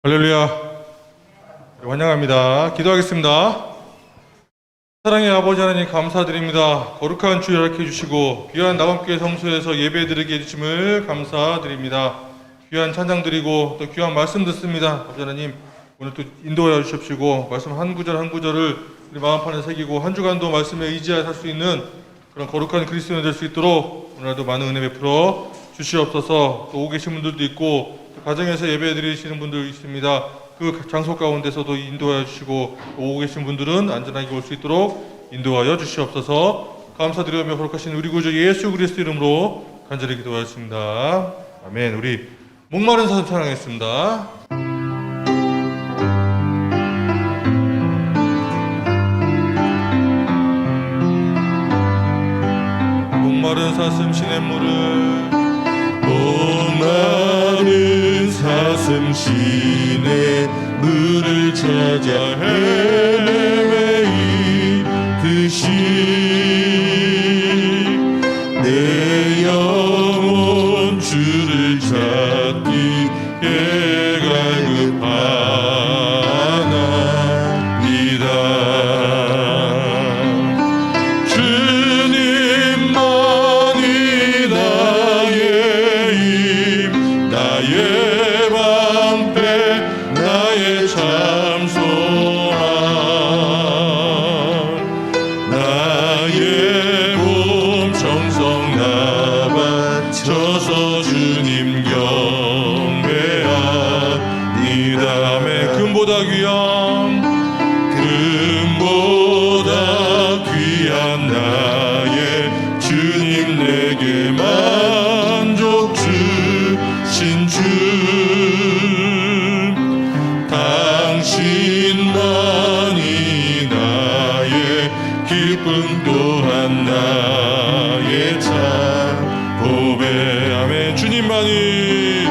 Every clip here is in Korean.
할렐루야. 환영합니다. 기도하겠습니다. 사랑의 아버지 하나님 감사드립니다. 거룩한 주 허락해 주시고 귀한 나감교회 성소에서 예배드리게 해주심을 감사드립니다. 귀한 찬양 드리고 또 귀한 말씀 듣습니다. 아버지 하나님 오늘 또 인도하여 주십시고 말씀 한 구절 한 구절을 우리 마음판에 새기고 한 주간도 말씀에 의지하여 살 수 있는 그런 거룩한 그리스도인이 될 수 있도록 오늘도 많은 은혜 베풀어 주시옵소서. 또 오고 계신 분들도 있고 가정에서 예배 드리시는 분들 있습니다. 그 장소 가운데서도 인도하여 주시고 오고 계신 분들은 안전하게 올 수 있도록 인도하여 주시옵소서. 감사드리며 거룩하신 우리 구주 예수 그리스도 이름으로 간절히 기도하였습니다. 아멘. 우리 목마른 사슴 찬양하겠습니다. 목마른 사슴 시냇물을 목마른 사슴 시내 물을 찾아 헤매이듯이 내 영혼 주를 찾기에 갈급하나이다. 주님만이 나의 방패 나의 참 소망 나의 몸 정성 나 바쳐서 주님 경배하니다. 아멘. 금보다 귀한 나의 주님 내게 만족 주신 주 당신만이 나의 기쁨 또한 나의 참 보배. 아멘. 주님만이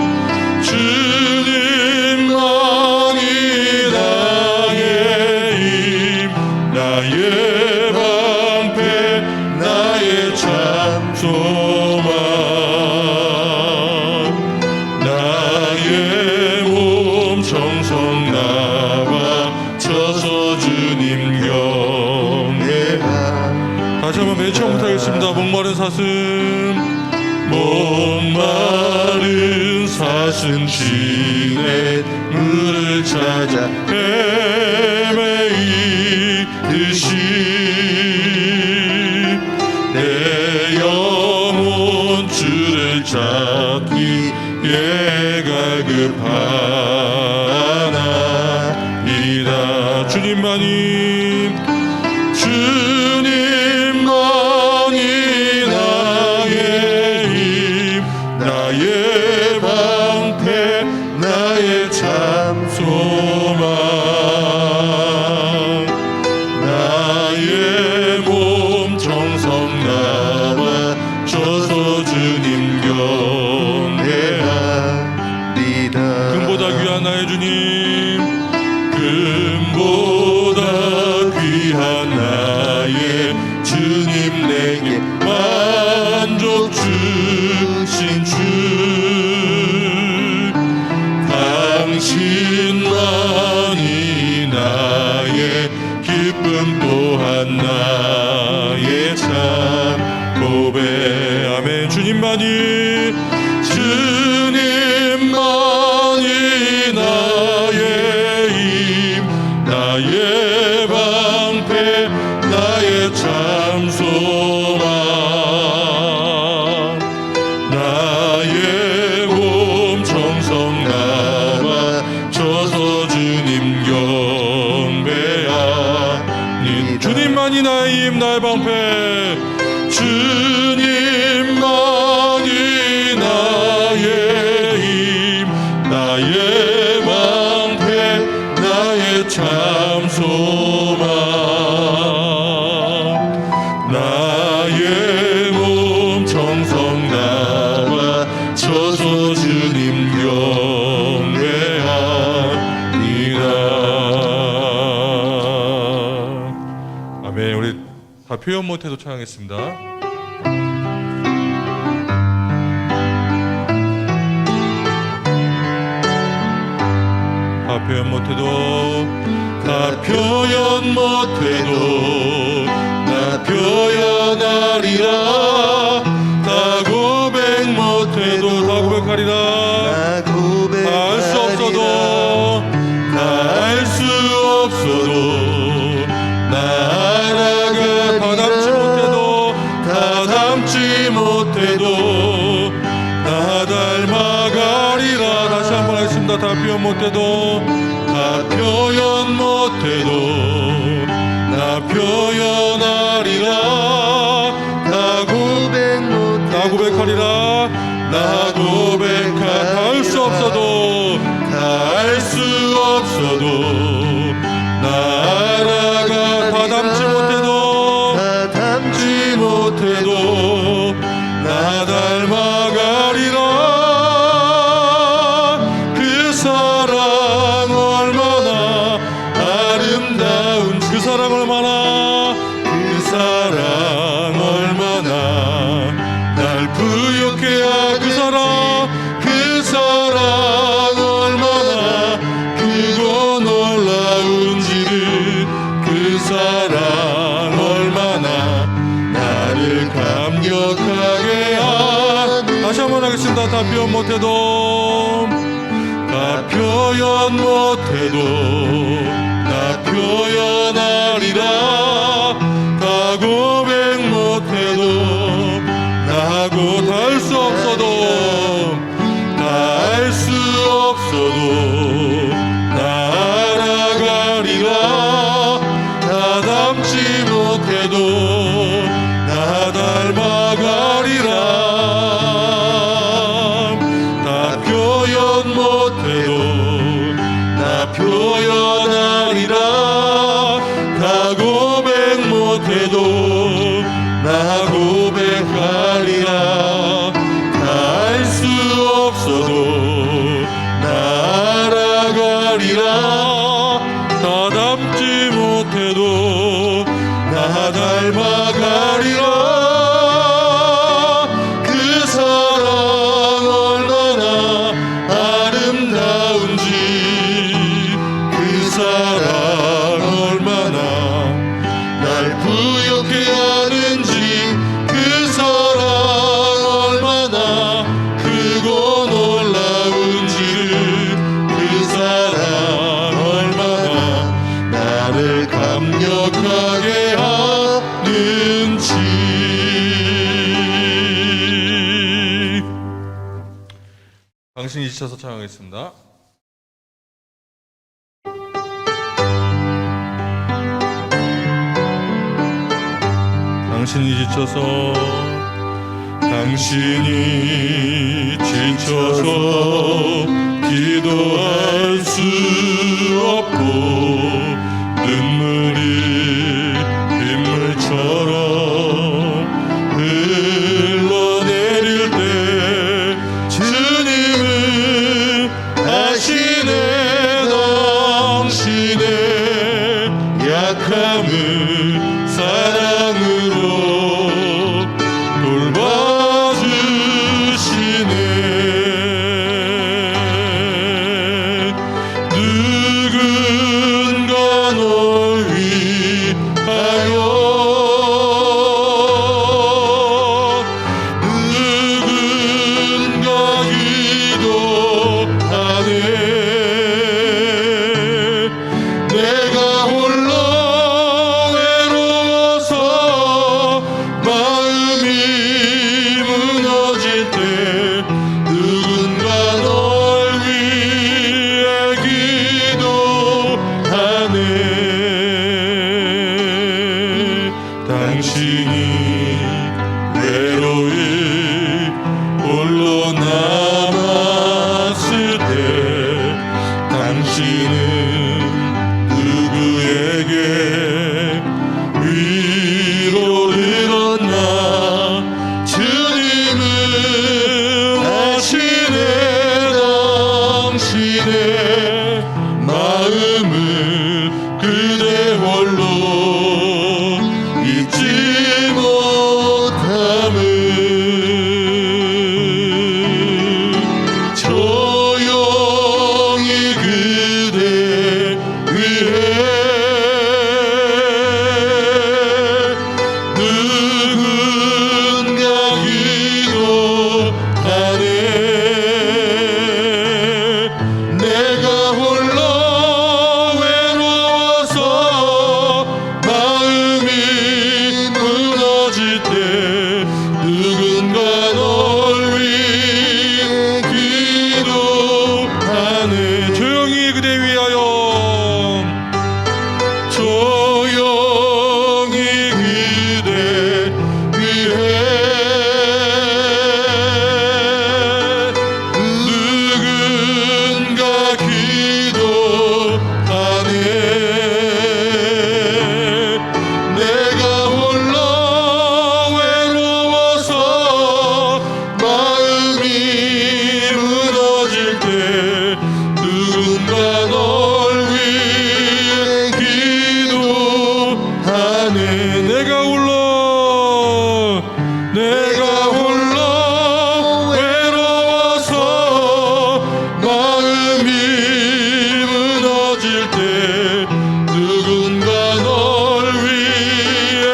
나의 힘 나의 방패 나의 참 소망 나의 몸 정성 나 바쳐서 주님 경배하. 다시 한번 매치 못하겠습니다. 목마른 사슴 시내 물을 찾아 헤매이듯이 내 영혼 주를 찾기에 갈급하나이다. 주님만이 나의 힘 나의 방패 나의 참 소망 나의 몸 정성 나 바쳐서 주님 경배하리다. 금보다 귀한 나의 주님 금보다 귀한 나의 주님 내게 만족 주신 주 당신만이 나의 기쁨 또한 나의 참 보배. 아멘. 주님만이 나의 힘 나의 방패 나의 참 소망 나의 몸 정성 나 바쳐서 주님 경배하니. 주님만이 나의 힘 나의 방패 주님만이 나의 힘 나의 방패 나의 참 소망 나의 몸 정성 나 바쳐서 주님 경배하니라. 아멘. 우리 다 표현 못해도 찬양했습니다. 표현 못해도 다 표현 못해도 나 표현하리라 다 고백 못해도 다 고백하리라 다 할 수 없어도 다 할 수 없어도 나 하나가 다 담지 못해도 다 담지 못해도 나 닮아가리라 다시 한번 하겠습니다. 다 표현 못해도 다 표현 못해도 나 표현하리라 다 고백하리라 나 고백하 다 할 수 없어도 다 할 수 없어도 나 하나가 다 담지 못해도 나 닮아가리라 그 사랑 얼마나 아름다운 그 사랑 얼마나 날 부욕해 그 사랑 얼마나 크고 놀라운지를 그 사랑 얼마나 나를 감격하게 다시 한번 하겠습니다. 다 표현 못해도 나 표현하리라 다 고백 못해도 다 할 수 없어도 다 할 수 없어도 나 알아가리라 다 담지 못해도 나 닮아가리라 다 표현 못해도 나 표현하리라 다 고백 못해도 나 고백하리라 다 할 수 없어도 나 알아가리라 다 담지 못해도 나 닮아가리라 그 사랑 얼마나 아름다운지 그 사랑 얼마나 날 부욕해 하는지 그 사랑 얼마나 크고 놀라운지를 그 사랑 얼마나 나를 감격하게 하는지 당신이 지쳐서 찬양하겠습니다. 당신이 지쳐서 기도할 수 없고 눈물이 빗물처럼 흘러내릴 때 주님은 아시네 당신의 약함을 사랑으로 돌봐주시네 누군가 널 위하여 누군가 기도하네 내가 홀로 외로워서 마음이 무너질 때 누군가 널 위해 기도하네 당신이 외로이 홀로 남았을 때 당신은 누구에게 위로를 얻나 주님은 아시네 당신의 마음을 그대 홀로 잊지 못함을 조용히 그대 누군가 널 위해 기도하네. 내가 홀로 외로워서 마음이 무너질 때 누군가 널 위해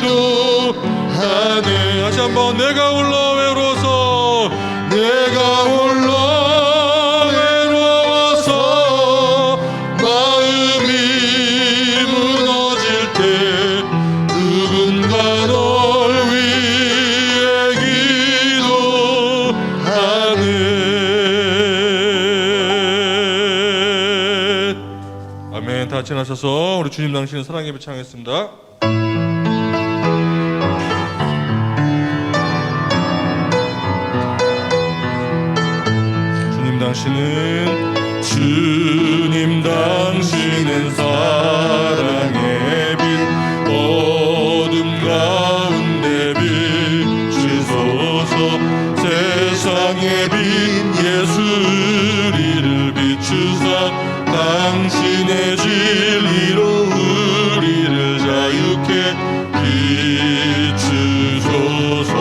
기도하네. 다시 한번 내가 홀로 외로워서 마음이 무너질 때 누군가 널 위해 기도하네. 아멘. 다 같이 나서서 우리 주님 당신의 사랑 예배 찬양했습니다. 주님 당신은 사랑의 빛 어둠 가운데 비추소서. 세상의 빛 예수 우리를 비추사 당신의 진리로 우리를 자유케 비추소서.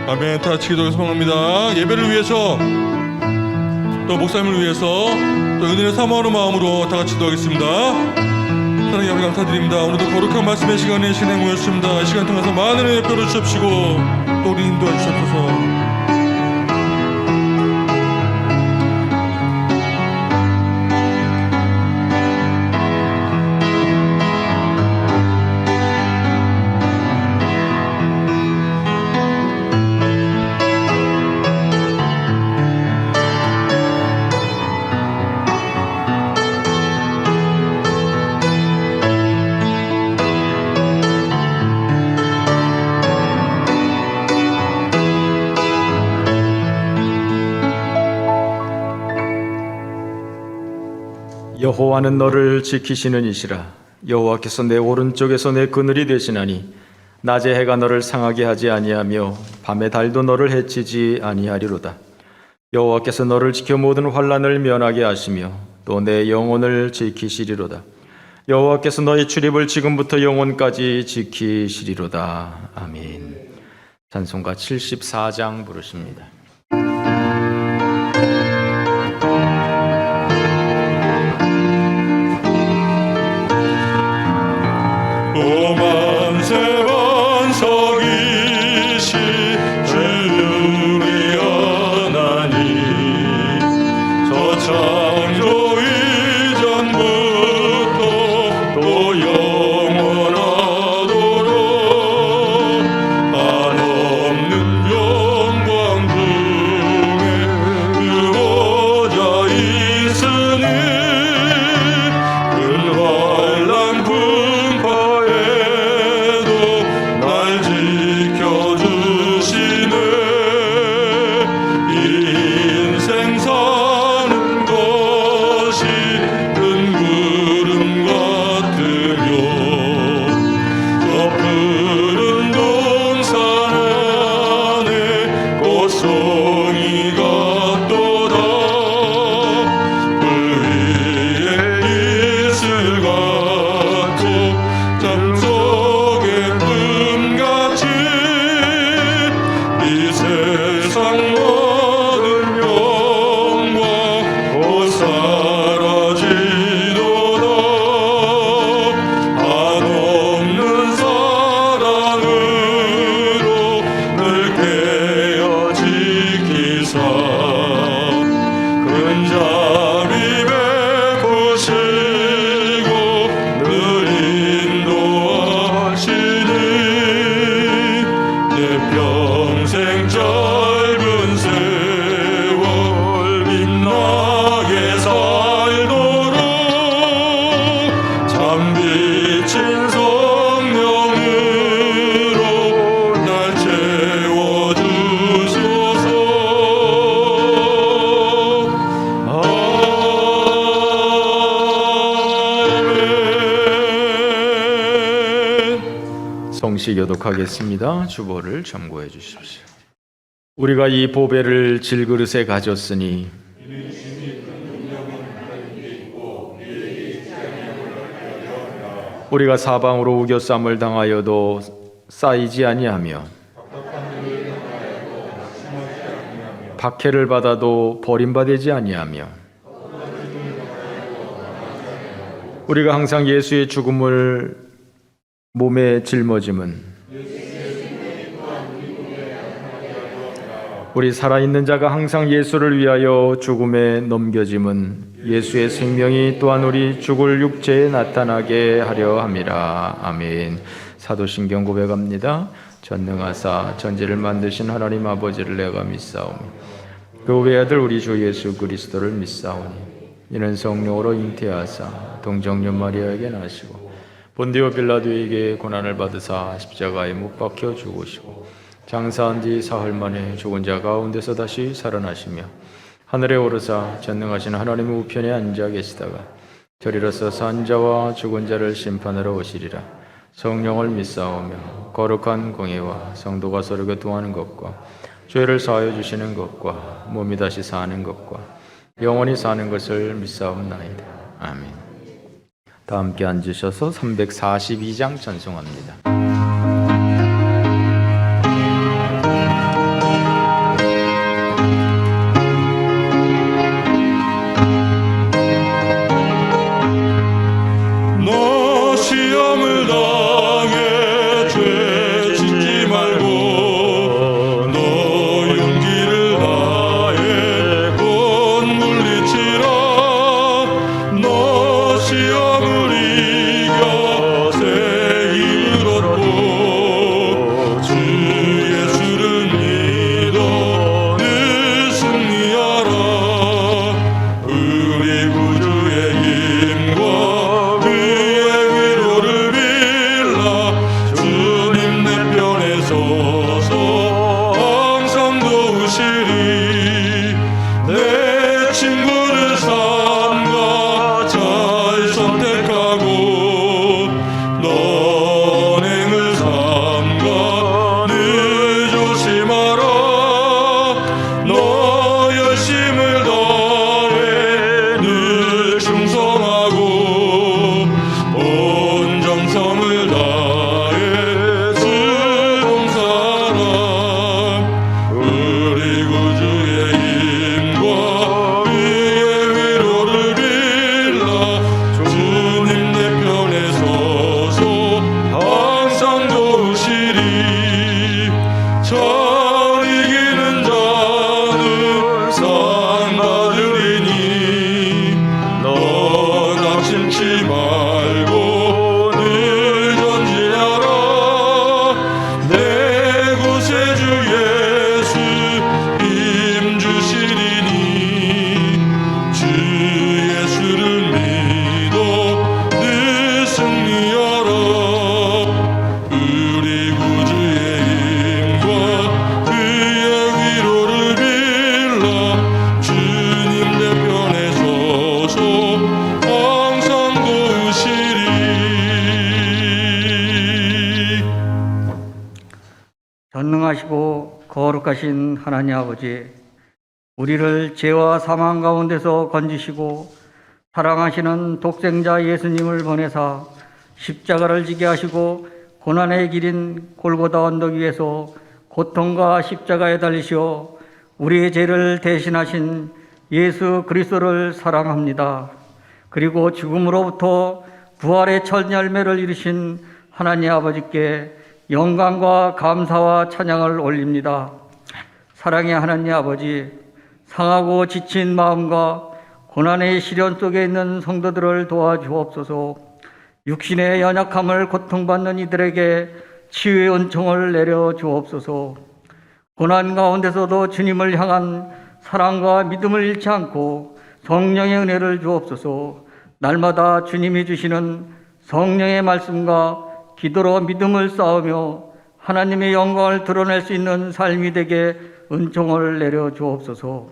아멘. 다 같이 기도해서 소망합니다. 예배를 위해서 또 목사님을 위해서 또 은혜를 사모하는 마음으로 다 같이 기도하겠습니다. 사랑의 아버지 감사드립니다. 오늘도 거룩한 말씀의 시간에 시간에 모였습니다. 이 시간 통해서 많은 은혜 베풀어 주십시고 또 우리 인도해 주옵소서. 여호와는 너를 지키시는 이시라. 여호와께서 내 오른쪽에서 내 그늘이 되시나니 낮에 해가 너를 상하게 하지 아니하며 밤에 달도 너를 해치지 아니하리로다. 여호와께서 너를 지켜 모든 환난을 면하게 하시며 또 내 영혼을 지키시리로다. 여호와께서 너의 출입을 지금부터 영원까지 지키시리로다. 아멘. 찬송가 74장 부르십니다. 만세 반석이시 주의 하나님 저 창조 이전부터 또 영원하도록 한없는 영광 중에 그보자 있으니 큰 환난 날 지켜주시네. 인생 사는 것이 큰 구름 같으며 저 푸른 동산 안에 꽃송이 같도다. 불 위에 이슬 같고 잠속 이 세상 모든 영광 곧 사라지도다. 한없는 사랑으로 늘 깨어 지키네. 성시 교독하겠습니다. 주보를 참고해 주십시오. 우리가 이 보배를 질그릇에 가졌으니 우리가 사방으로 우겨쌈을 당하여도 쌓이지 아니하며 박해를 받아도 버림받지 아니하며 우리가 항상 예수의 죽음을 몸에 짊어짐은 우리 살아있는 자가 항상 예수를 위하여 죽음에 넘겨짐은 예수의 생명이 또한 우리 죽을 육체에 나타나게 하려 함이라. 아멘. 사도신경 고백합니다. 전능하사 전지를 만드신 하나님 아버지를 내가 믿사오며 그 외아들 우리 주 예수 그리스도를 믿사오니 이는 성령으로 잉태하사 동정녀 마리아에게 나시고 본디오 빌라도에게 고난을 받으사 십자가에 못 박혀 죽으시고 장사한 뒤 사흘 만에 죽은 자 가운데서 다시 살아나시며 하늘에 오르사 전능하신 하나님의 우편에 앉아 계시다가 저리로서 산 자와 죽은 자를 심판하러 오시리라. 성령을 믿사오며 거룩한 공예와 성도가 서로 교통하는 것과 죄를 사하여 주시는 것과 몸이 다시 사는 것과 영원히 사는 것을 믿사옵나이다. 아멘. 다 함께 앉으셔서 342장 찬송합니다. 너 시험을 당해 죄 짓지 말고 너 용기를 다해 곧 물리치라. 너 시험을 이겨 새 힘을 얻고 주 예수를 믿어 늘 승리하라. 우리 구주의 힘과 그의 위로를 빌라. 주님 내 편에 서서 항상 도우시리. 내 친구를 삼가 잘 선택하고 너 언행을 삼가 늘 조심하라. 너 열심을 다해 늘 충성하고 온 정성을 다해 수봉사라. 우리 구주의 힘과 그의 위로를 빌라. 주님 내 편에 서서 항상 도우시리. 잘 이기는 자는 상 받으리니 너 낙심치 말고 늘 전진하라. 내 구세주 예수 힘 주시리니 주 예수를 믿어 늘 승리하라. 우리 구주의 힘과 그의 위로를 빌라. 주님 내 편에 서서 항상 도우시리. 전능하시고 거룩하신 하나님 아버지, 우리를 죄와 사망 가운데서 건지시고 사랑하시는 독생자 예수님을 보내사 십자가를 지게 하시고 고난의 길인 골고다 언덕 위에서 고통과 십자가에 달리시어 우리의 죄를 대신하신 예수 그리스도를 사랑합니다. 그리고 죽음으로부터 부활의 첫 열매를 이루신 하나님 아버지께 영광과 감사와 찬양을 올립니다. 사랑의 하나님 아버지, 상하고 지친 마음과 고난의 시련 속에 있는 성도들을 도와주옵소서. 육신의 연약함을 고통받는 이들에게 치유의 은총을 내려 주옵소서. 고난 가운데서도 주님을 향한 사랑과 믿음을 잃지 않고 성령의 은혜를 주옵소서. 날마다 주님이 주시는 성령의 말씀과 기도로 믿음을 쌓으며 하나님의 영광을 드러낼 수 있는 삶이 되게 은총을 내려 주옵소서.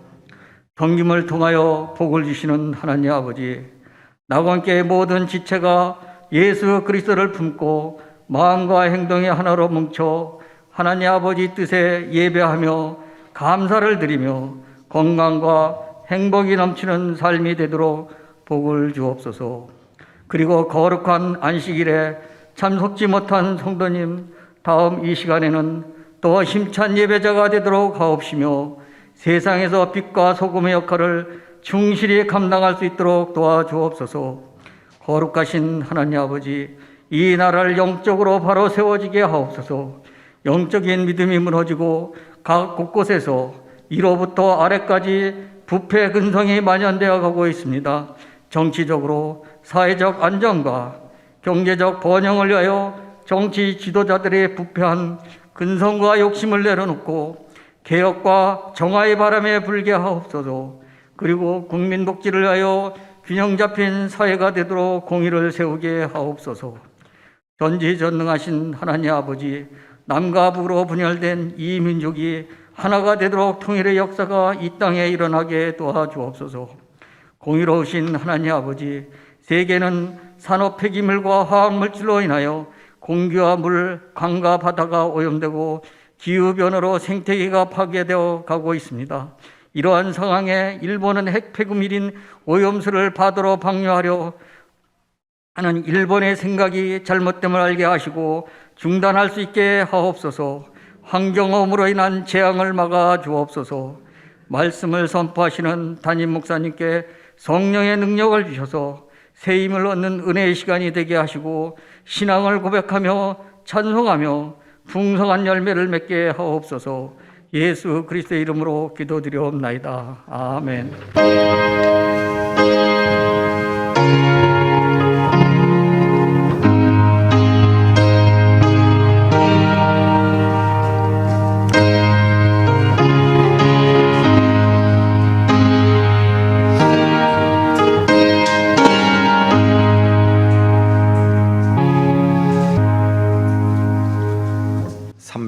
섬김을 통하여 복을 주시는 하나님 아버지, 나와 함께 모든 지체가 예수 그리스도를 품고 마음과 행동이 하나로 뭉쳐 하나님 아버지 뜻에 예배하며 감사를 드리며 건강과 행복이 넘치는 삶이 되도록 복을 주옵소서. 그리고 거룩한 안식일에 참석지 못한 성도님, 다음 이 시간에는 또 힘찬 예배자가 되도록 하옵시며 세상에서 빛과 소금의 역할을 충실히 감당할 수 있도록 도와주옵소서. 거룩하신 하나님 아버지, 이 나라를 영적으로 바로 세워지게 하옵소서. 영적인 믿음이 무너지고 각 곳곳에서 위로부터 아래까지 부패 근성이 만연되어 가고 있습니다. 정치적으로 사회적 안정과 경제적 번영을 위하여 정치 지도자들의 부패한 근성과 욕심을 내려놓고 개혁과 정화의 바람에 불게 하옵소서. 그리고 국민 복지를 위하여 균형 잡힌 사회가 되도록 공의를 세우게 하옵소서. 전지전능하신 하나님 아버지, 남과 북으로 분열된 이 민족이 하나가 되도록 통일의 역사가 이 땅에 일어나게 도와주옵소서. 공의로우신 하나님 아버지, 세계는 산업 폐기물과 화학물질로 인하여 공기와 물, 강과 바다가 오염되고 기후변화로 생태계가 파괴되어 가고 있습니다. 이러한 상황에 일본은 핵 폐기물인 오염수를 바다로 방류하려 하는 일본의 생각이 잘못됨을 알게 하시고 중단할 수 있게 하옵소서. 환경오염으로 인한 재앙을 막아 주옵소서. 말씀을 선포하시는 담임 목사님께 성령의 능력을 주셔서 새 힘을 얻는 은혜의 시간이 되게 하시고 신앙을 고백하며 찬송하며 풍성한 열매를 맺게 하옵소서. 예수 그리스도의 이름으로 기도드리옵나이다. 아멘.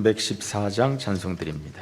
(314장) 찬송드립니다.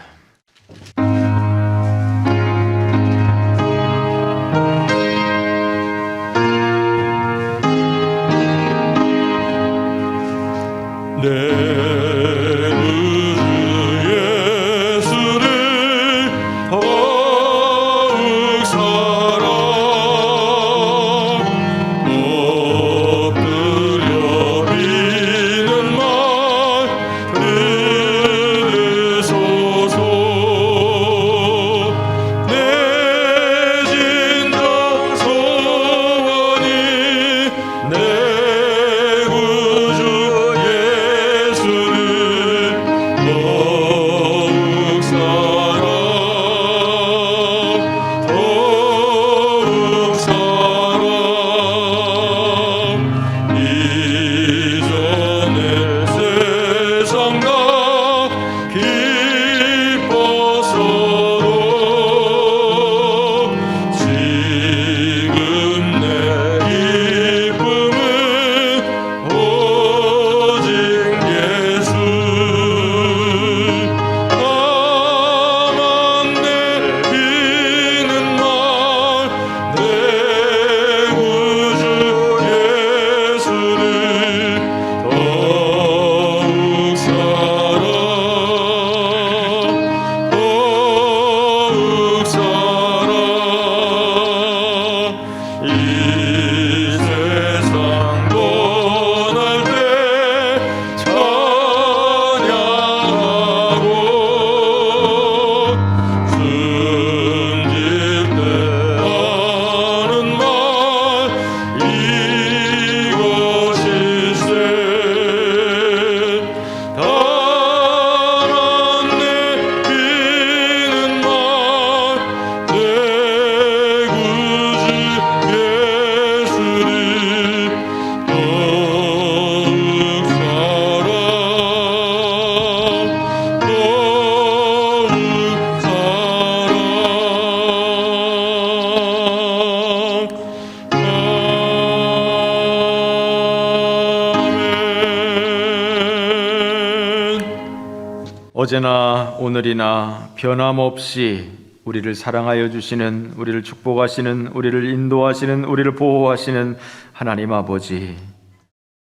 어제나 오늘이나 변함없이 우리를 사랑하여 주시는, 우리를 축복하시는, 우리를 인도하시는, 우리를 보호하시는 하나님 아버지,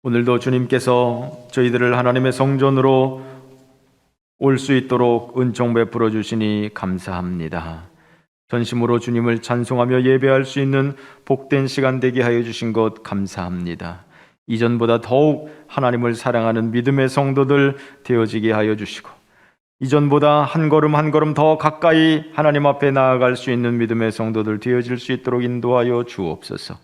오늘도 주님께서 저희들을 하나님의 성전으로 올 수 있도록 은총 베풀어 주시니 감사합니다. 전심으로 주님을 찬송하며 예배할 수 있는 복된 시간 되게 하여 주신 것 감사합니다. 이전보다 더욱 하나님을 사랑하는 믿음의 성도들 되어지게 하여 주시고, 이전보다 한 걸음 한 걸음 더 가까이 하나님 앞에 나아갈 수 있는 믿음의 성도들 되어질 수 있도록 인도하여 주옵소서.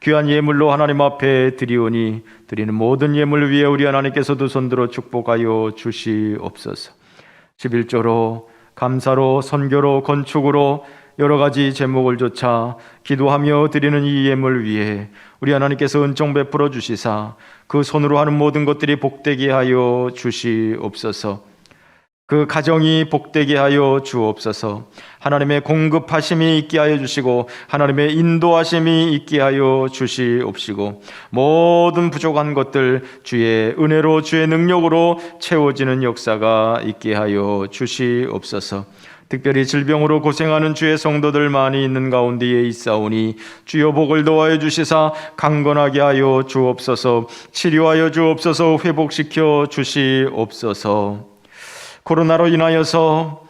귀한 예물로 하나님 앞에 드리오니 드리는 모든 예물 위에 우리 하나님께서도 손들어 축복하여 주시옵소서. 11조로, 감사로, 선교로, 건축으로 여러 가지 제목을 조차 기도하며 드리는 이 예물 위에 우리 하나님께서 은총 베풀어 주시사 그 손으로 하는 모든 것들이 복되게 하여 주시옵소서. 그 가정이 복되게 하여 주옵소서. 하나님의 공급하심이 있게 하여 주시고 하나님의 인도하심이 있게 하여 주시옵시고, 모든 부족한 것들 주의 은혜로 주의 능력으로 채워지는 역사가 있게 하여 주시옵소서. 특별히 질병으로 고생하는 주의 성도들 많이 있는 가운데에 있사오니 주여 복을 도와여 주시사 강건하게 하여 주옵소서. 치료하여 주옵소서. 회복시켜 주시옵소서. 코로나로 인하여서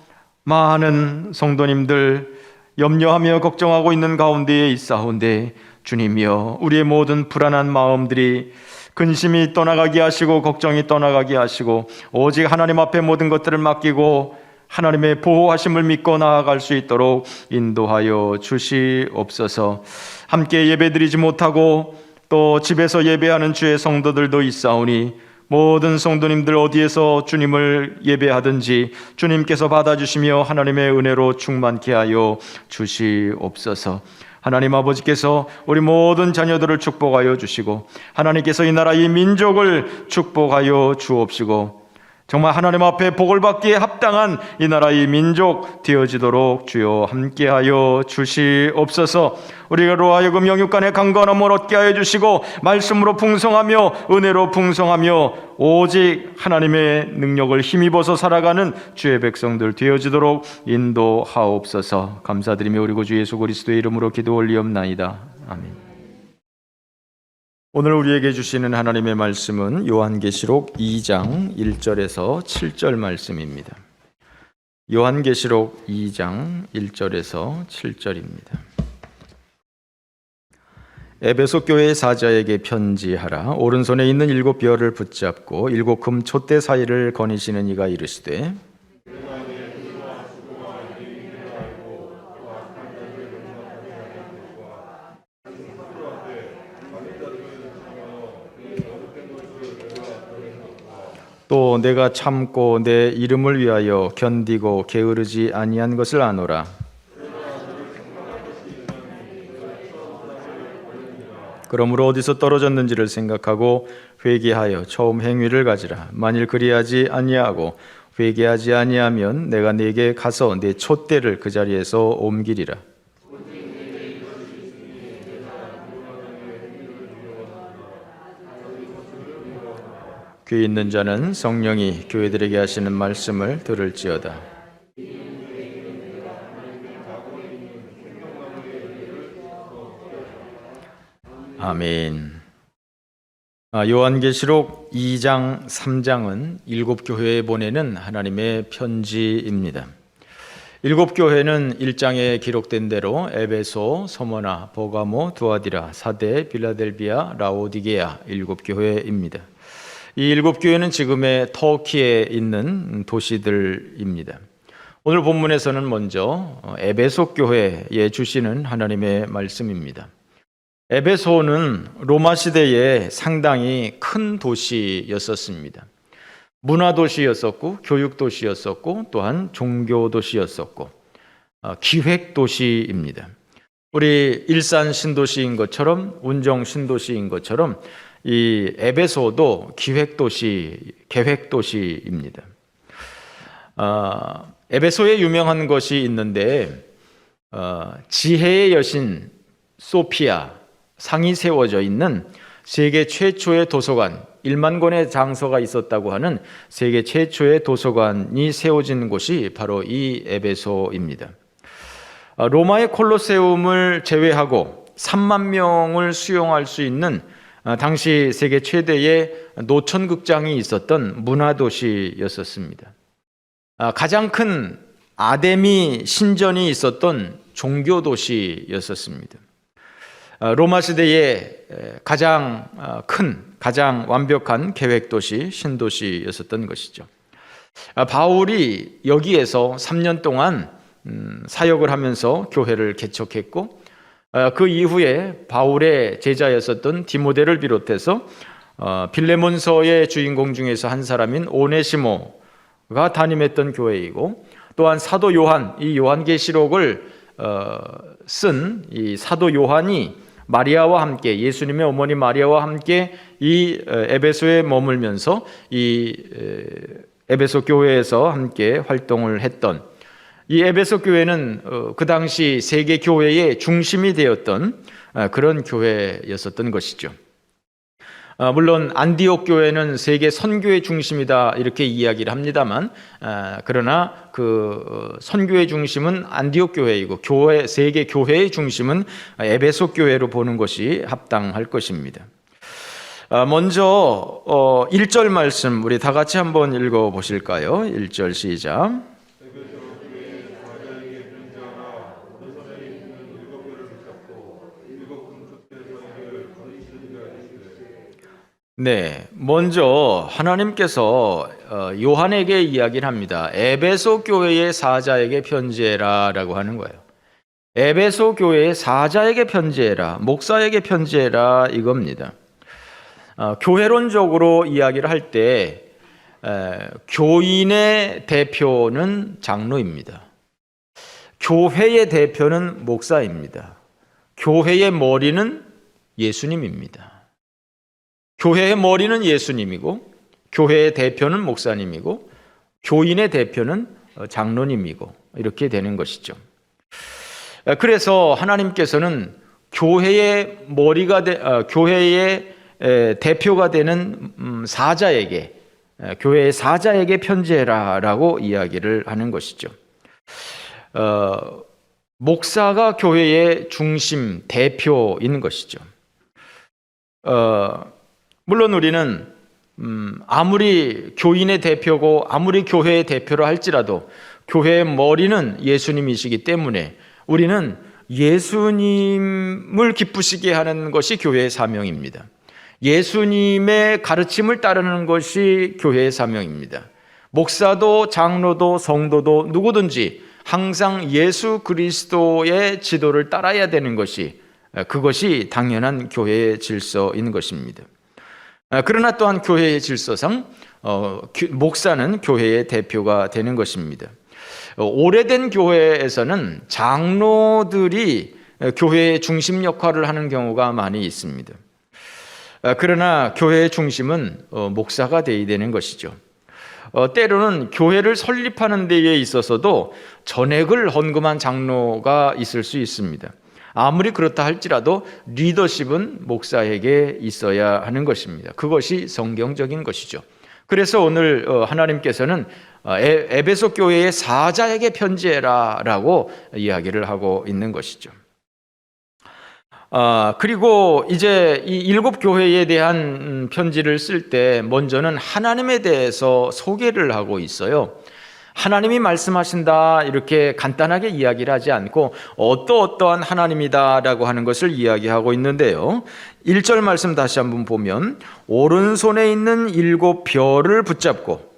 많은 성도님들 염려하며 걱정하고 있는 가운데에 있사온데 주님이여, 우리의 모든 불안한 마음들이 근심이 떠나가게 하시고 걱정이 떠나가게 하시고 오직 하나님 앞에 모든 것들을 맡기고 하나님의 보호하심을 믿고 나아갈 수 있도록 인도하여 주시옵소서. 함께 예배드리지 못하고 또 집에서 예배하는 주의 성도들도 있사오니 모든 성도님들 어디에서 주님을 예배하든지 주님께서 받아주시며 하나님의 은혜로 충만케 하여 주시옵소서. 하나님 아버지께서 우리 모든 자녀들을 축복하여 주시고 하나님께서 이 나라 이 민족을 축복하여 주옵시고 정말 하나님 앞에 복을 받기에 합당한 이 나라 이 민족 되어지도록 주여 함께하여 주시옵소서. 우리로 하여금 영육간의 강건함을 얻게 하여 주시고 말씀으로 풍성하며 은혜로 풍성하며 오직 하나님의 능력을 힘입어서 살아가는 주의 백성들 되어지도록 인도하옵소서. 감사드리며 우리 구주 예수 그리스도의 이름으로 기도 올리옵나이다. 아멘. 오늘 우리에게 주시는 하나님의 말씀은 요한계시록 2장 1절에서 7절 말씀입니다. 요한계시록 2장 1절에서 7절입니다. 에베소 교회의 사자에게 편지하라. 오른손에 있는 7별을 붙잡고 7 금 촛대 사이를 거니시는 이가 이르시되, 또 내가 참고 내 이름을 위하여 견디고 게으르지 아니한 것을 아노라. 그러므로 어디서 떨어졌는지를 생각하고 회개하여 처음 행위를 가지라. 만일 그리하지 아니하고 회개하지 아니하면 내가 네게 가서 네 촛대를 그 자리에서 옮기리라. 귀 있는 자는 성령이 교회들에게 하시는 말씀을 들을지어다. 아멘. 요한계시록 2장, 3장은 7교회에 보내는 하나님의 편지입니다. 7교회는 1장에 기록된 대로 에베소, 서머나, 버가모, 두아디라, 사데, 빌라델비아, 라오디게아 7교회입니다. 이 7교회는 지금의 터키에 있는 도시들입니다. 오늘 본문에서는 먼저 에베소 교회에 주시는 하나님의 말씀입니다. 에베소는 로마 시대에 상당히 큰 도시였었습니다. 문화 도시였었고 교육 도시였었고 또한 종교 도시였었고 기획 도시입니다. 우리 일산 신도시인 것처럼 운정 신도시인 것처럼 이 에베소도 기획 도시, 계획 도시입니다. 에베소에 유명한 것이 있는데 지혜의 여신 소피아 상이 세워져 있는 세계 최초의 도서관, 1만 권의 장서가 있었다고 하는 세계 최초의 도서관이 세워진 곳이 바로 이 에베소입니다. 로마의 콜로세움을 제외하고 3만 명을 수용할 수 있는 당시 세계 최대의 노천극장이 있었던 문화도시였었습니다. 가장 큰 아데미 신전이 있었던 종교도시였었습니다. 로마 시대의 가장 큰, 가장 완벽한 계획도시, 신도시였었던 것이죠. 바울이 여기에서 3년 동안 사역을 하면서 교회를 개척했고, 그 이후에 바울의 제자였었던 디모데를 비롯해서 빌레몬서의 주인공 중에서 한 사람인 오네시모가 담임했던 교회이고, 또한 사도 요한, 이 요한계시록을 쓴 이 사도 요한이 마리아와 함께, 예수님의 어머니 마리아와 함께 이 에베소에 머물면서 이 에베소 교회에서 함께 활동을 했던, 이 에베소 교회는 그 당시 세계 교회의 중심이 되었던 그런 교회였었던 것이죠. 물론 안디옥 교회는 세계 선교의 중심이다 이렇게 이야기를 합니다만, 그러나 그 선교의 중심은 안디옥 교회이고 세계 교회의 중심은 에베소 교회로 보는 것이 합당할 것입니다. 먼저 1절 말씀 우리 다 같이 한번 읽어 보실까요? 1절 시작. 네, 먼저 하나님께서 요한에게 이야기를 합니다. 에베소 교회의 사자에게 편지해라라고 하는 거예요. 에베소 교회의 사자에게 편지해라, 목사에게 편지해라 이겁니다. 교회론적으로 이야기를 할 때 교인의 대표는 장로입니다. 교회의 대표는 목사입니다. 교회의 머리는 예수님입니다. 교회의 머리는 예수님이고, 교회의 대표는 목사님이고, 교인의 대표는 장로님이고, 이렇게 되는 것이죠. 그래서 하나님께서는 교회의 교회의 대표가 되는 사자에게, 교회의 사자에게 편지해라라고 이야기를 하는 것이죠. 목사가 교회의 중심, 대표인 것이죠. 물론 우리는 아무리 교인의 대표고 아무리 교회의 대표로 할지라도 교회의 머리는 예수님이시기 때문에 우리는 예수님을 기쁘시게 하는 것이 교회의 사명입니다. 예수님의 가르침을 따르는 것이 교회의 사명입니다. 목사도 장로도 성도도 누구든지 항상 예수 그리스도의 지도를 따라야 되는 것이, 그것이 당연한 교회의 질서인 것입니다. 그러나 또한 교회의 질서상 목사는 교회의 대표가 되는 것입니다. 오래된 교회에서는 장로들이 교회의 중심 역할을 하는 경우가 많이 있습니다. 그러나 교회의 중심은 목사가 되어야 되는 것이죠. 때로는 교회를 설립하는 데에 있어서도 전액을 헌금한 장로가 있을 수 있습니다. 아무리 그렇다 할지라도 리더십은 목사에게 있어야 하는 것입니다. 그것이 성경적인 것이죠. 그래서 오늘 하나님께서는 에베소 교회의 사자에게 편지해라 라고 이야기를 하고 있는 것이죠. 그리고 이제 이 7교회에 대한 편지를 쓸 때 먼저는 하나님에 대해서 소개를 하고 있어요. 하나님이 말씀하신다 이렇게 간단하게 이야기를 하지 않고 어떠한 하나님이다라고 하는 것을 이야기하고 있는데요. 1절 말씀 다시 한번 보면 오른손에 있는 7별을 붙잡고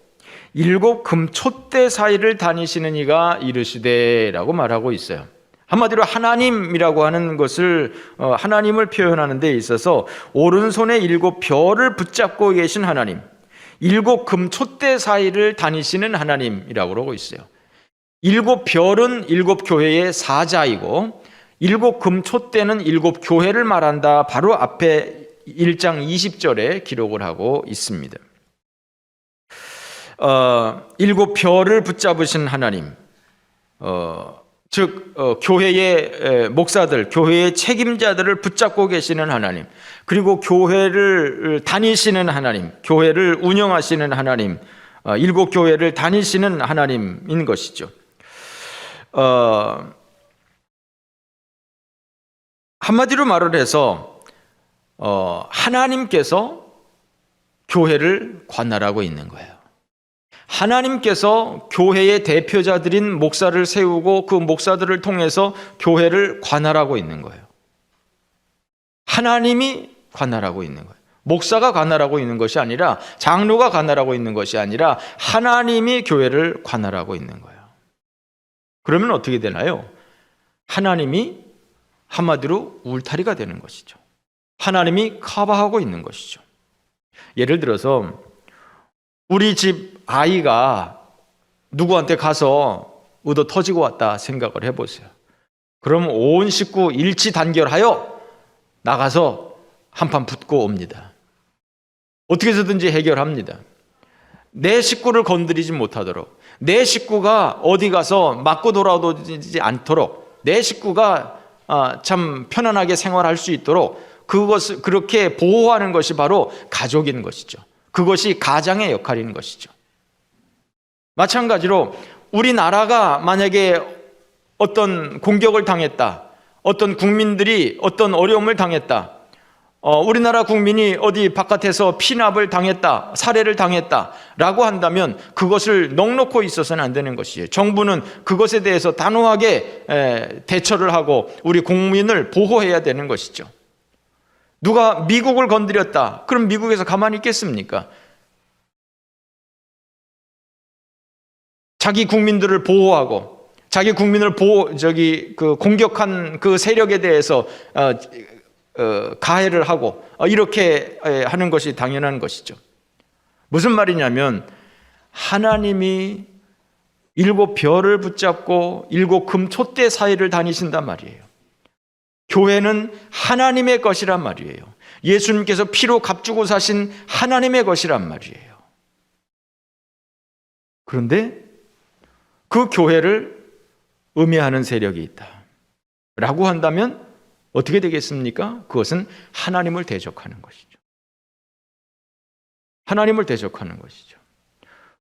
7 금촛대 사이를 다니시는 이가 이르시되라고 말하고 있어요. 한마디로 하나님이라고 하는 것을 하나님을 표현하는 데 있어서 오른손에 7별을 붙잡고 계신 하나님, 7 금촛대 사이를 다니시는 하나님이라고 그러고 있어요. 7별은 7교회의 사자이고 7 금촛대는 7교회를 말한다. 바로 앞에 1장 20절에 기록을 하고 있습니다. 7별을 붙잡으신 하나님, 즉 교회의 목사들, 교회의 책임자들을 붙잡고 계시는 하나님, 그리고 교회를 다니시는 하나님, 교회를 운영하시는 하나님, 7교회를 다니시는 하나님인 것이죠. 한마디로 말을 해서 하나님께서 교회를 관할하고 있는 거예요. 하나님께서 교회의 대표자들인 목사를 세우고 그 목사들을 통해서 교회를 관할하고 있는 거예요. 하나님이 관할하고 있는 거예요. 목사가 관할하고 있는 것이 아니라, 장로가 관할하고 있는 것이 아니라 하나님이 교회를 관할하고 있는 거예요. 그러면 어떻게 되나요? 하나님이 한마디로 울타리가 되는 것이죠. 하나님이 커버하고 있는 것이죠. 예를 들어서 우리 집 아이가 누구한테 가서 얻어 터지고 왔다 생각을 해보세요. 그럼 온 식구 일치 단결하여 나가서 한판 붙고 옵니다. 어떻게 해서든지 해결합니다. 내 식구를 건드리지 못하도록, 내 식구가 어디 가서 맞고 돌아오지 않도록, 내 식구가 참 편안하게 생활할 수 있도록 그것을 그렇게 보호하는 것이 바로 가족인 것이죠. 그것이 가장의 역할인 것이죠. 마찬가지로 우리나라가 만약에 어떤 공격을 당했다, 어떤 국민들이 어떤 어려움을 당했다, 우리나라 국민이 어디 바깥에서 피납을 당했다, 살해를 당했다라고 한다면 그것을 넉놓고 있어서는 안 되는 것이에요. 정부는 그것에 대해서 단호하게 대처를 하고 우리 국민을 보호해야 되는 것이죠. 누가 미국을 건드렸다, 그럼 미국에서 가만히 있겠습니까? 자기 국민들을 보호하고 자기 국민을 공격한 그 세력에 대해서 가해를 하고 이렇게 하는 것이 당연한 것이죠. 무슨 말이냐면 하나님이 7 별을 붙잡고 7 금촛대 사이를 다니신단 말이에요. 교회는 하나님의 것이란 말이에요. 예수님께서 피로 값주고 사신 하나님의 것이란 말이에요. 그런데 그 교회를 음해하는 세력이 있다 라고 한다면 어떻게 되겠습니까? 그것은 하나님을 대적하는 것이죠. 하나님을 대적하는 것이죠.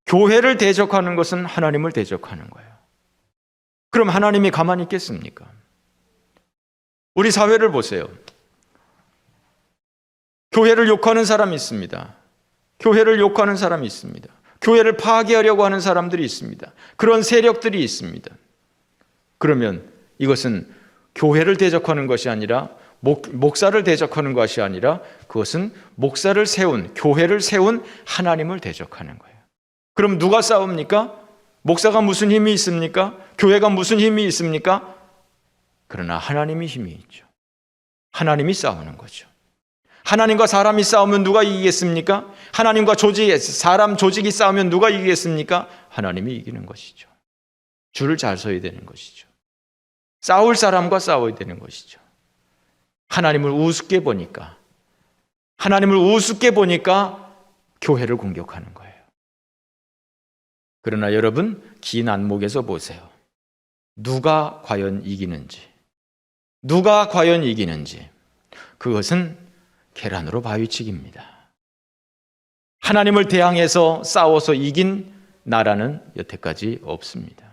교회를 대적하는 것은 하나님을 대적하는 거예요. 그럼 하나님이 가만히 있겠습니까? 우리 사회를 보세요. 교회를 욕하는 사람이 있습니다. 교회를 욕하는 사람이 있습니다. 교회를 파괴하려고 하는 사람들이 있습니다. 그런 세력들이 있습니다. 그러면 이것은 교회를 대적하는 것이 아니라 목사를 대적하는 것이 아니라 그것은 목사를 세운, 교회를 세운 하나님을 대적하는 거예요. 그럼 누가 싸웁니까? 목사가 무슨 힘이 있습니까? 교회가 무슨 힘이 있습니까? 그러나 하나님이 힘이 있죠. 하나님이 싸우는 거죠. 하나님과 사람이 싸우면 누가 이기겠습니까? 하나님과 사람 조직이 싸우면 누가 이기겠습니까? 하나님이 이기는 것이죠. 줄을 잘 서야 되는 것이죠. 싸울 사람과 싸워야 되는 것이죠. 하나님을 우습게 보니까 교회를 공격하는 거예요. 그러나 여러분, 긴 안목에서 보세요. 누가 과연 이기는지, 그것은 계란으로 바위치기입니다. 하나님을 대항해서 싸워서 이긴 나라는 여태까지 없습니다.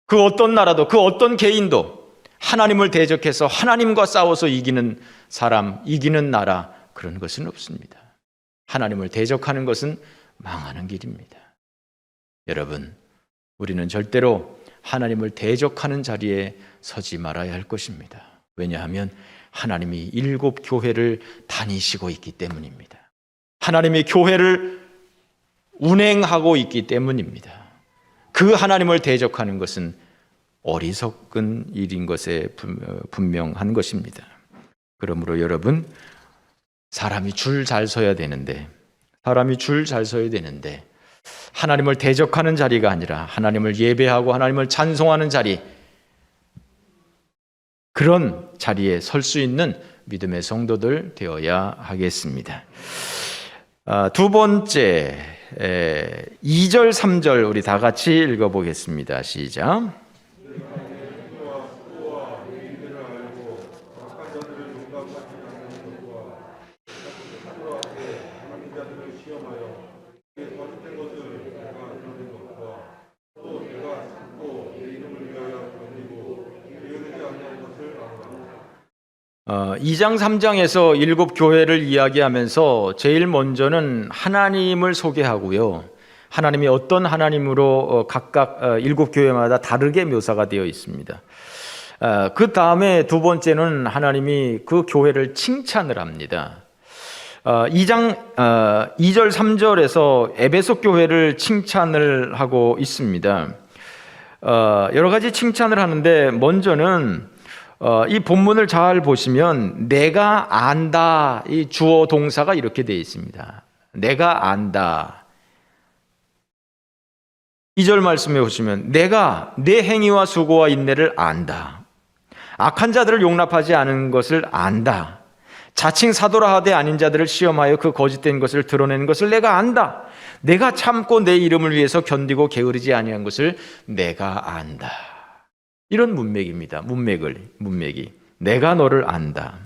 그 어떤 나라도, 그 어떤 개인도 하나님을 대적해서 하나님과 싸워서 이기는 사람, 이기는 나라, 그런 것은 없습니다. 하나님을 대적하는 것은 망하는 길입니다. 여러분, 우리는 절대로 하나님을 대적하는 자리에 서지 말아야 할 것입니다. 왜냐하면 하나님이 7 교회를 다니시고 있기 때문입니다. 하나님이 교회를 운행하고 있기 때문입니다. 그 하나님을 대적하는 것은 어리석은 일인 것에 분명한 것입니다. 그러므로 여러분, 사람이 줄 잘 서야 되는데 하나님을 대적하는 자리가 아니라 하나님을 예배하고 하나님을 찬송하는 자리, 그런 자리에 설 수 있는 믿음의 성도들 되어야 하겠습니다. 두 번째, 2절 3절 우리 다 같이 읽어보겠습니다. 시작. 2장 3장에서 7교회를 이야기하면서 제일 먼저는 하나님을 소개하고요. 하나님이 어떤 하나님으로 각각 7교회마다 다르게 묘사가 되어 있습니다. 그 다음에 두 번째는 하나님이 그 교회를 칭찬을 합니다. 2장 2절 3절에서 에베소 교회를 칭찬을 하고 있습니다. 여러 가지 칭찬을 하는데 먼저는 이 본문을 잘 보시면 내가 안다, 이 주어 동사가 이렇게 되어 있습니다. 내가 안다. 2절 말씀에 보시면 내가 내 행위와 수고와 인내를 안다. 악한 자들을 용납하지 않은 것을 안다. 자칭 사도라 하되 아닌 자들을 시험하여 그 거짓된 것을 드러내는 것을 내가 안다. 내가 참고 내 이름을 위해서 견디고 게으르지 아니한 것을 내가 안다. 이런 문맥입니다. 문맥이 내가 너를 안다.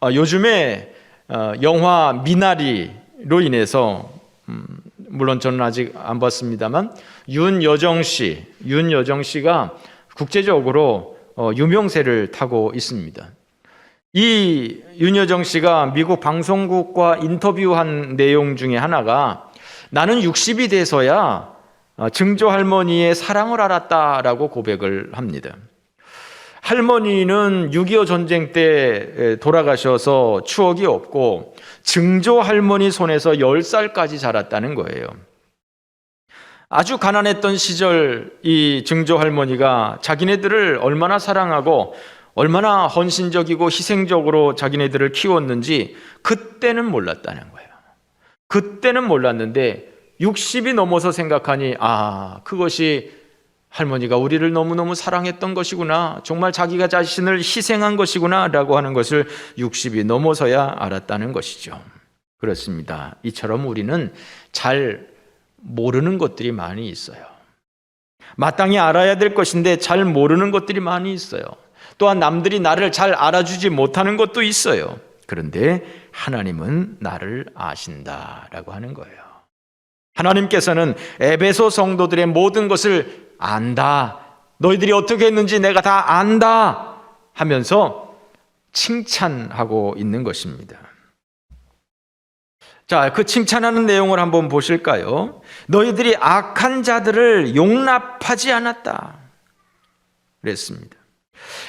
요즘에 영화 미나리로 인해서 물론 저는 아직 안 봤습니다만 윤여정 씨가 국제적으로 유명세를 타고 있습니다. 이 윤여정 씨가 미국 방송국과 인터뷰한 내용 중에 하나가 나는 60이 돼서야 증조 할머니의 사랑을 알았다라고 고백을 합니다. 할머니는 6.25 전쟁 때 돌아가셔서 추억이 없고 증조 할머니 손에서 10살까지 자랐다는 거예요. 아주 가난했던 시절 이 증조 할머니가 자기네들을 얼마나 사랑하고 얼마나 헌신적이고 희생적으로 자기네들을 키웠는지 그때는 몰랐다는 거예요. 그때는 몰랐는데 60이 넘어서 생각하니 그것이 할머니가 우리를 너무너무 사랑했던 것이구나, 정말 자기가 자신을 희생한 것이구나 라고 하는 것을 60이 넘어서야 알았다는 것이죠. 그렇습니다. 이처럼 우리는 잘 모르는 것들이 많이 있어요. 마땅히 알아야 될 것인데 잘 모르는 것들이 많이 있어요. 또한 남들이 나를 잘 알아주지 못하는 것도 있어요. 그런데 하나님은 나를 아신다라고 하는 거예요. 하나님께서는 에베소 성도들의 모든 것을 안다. 너희들이 어떻게 했는지 내가 다 안다 하면서 칭찬하고 있는 것입니다. 자, 그 칭찬하는 내용을 한번 보실까요? 너희들이 악한 자들을 용납하지 않았다 그랬습니다.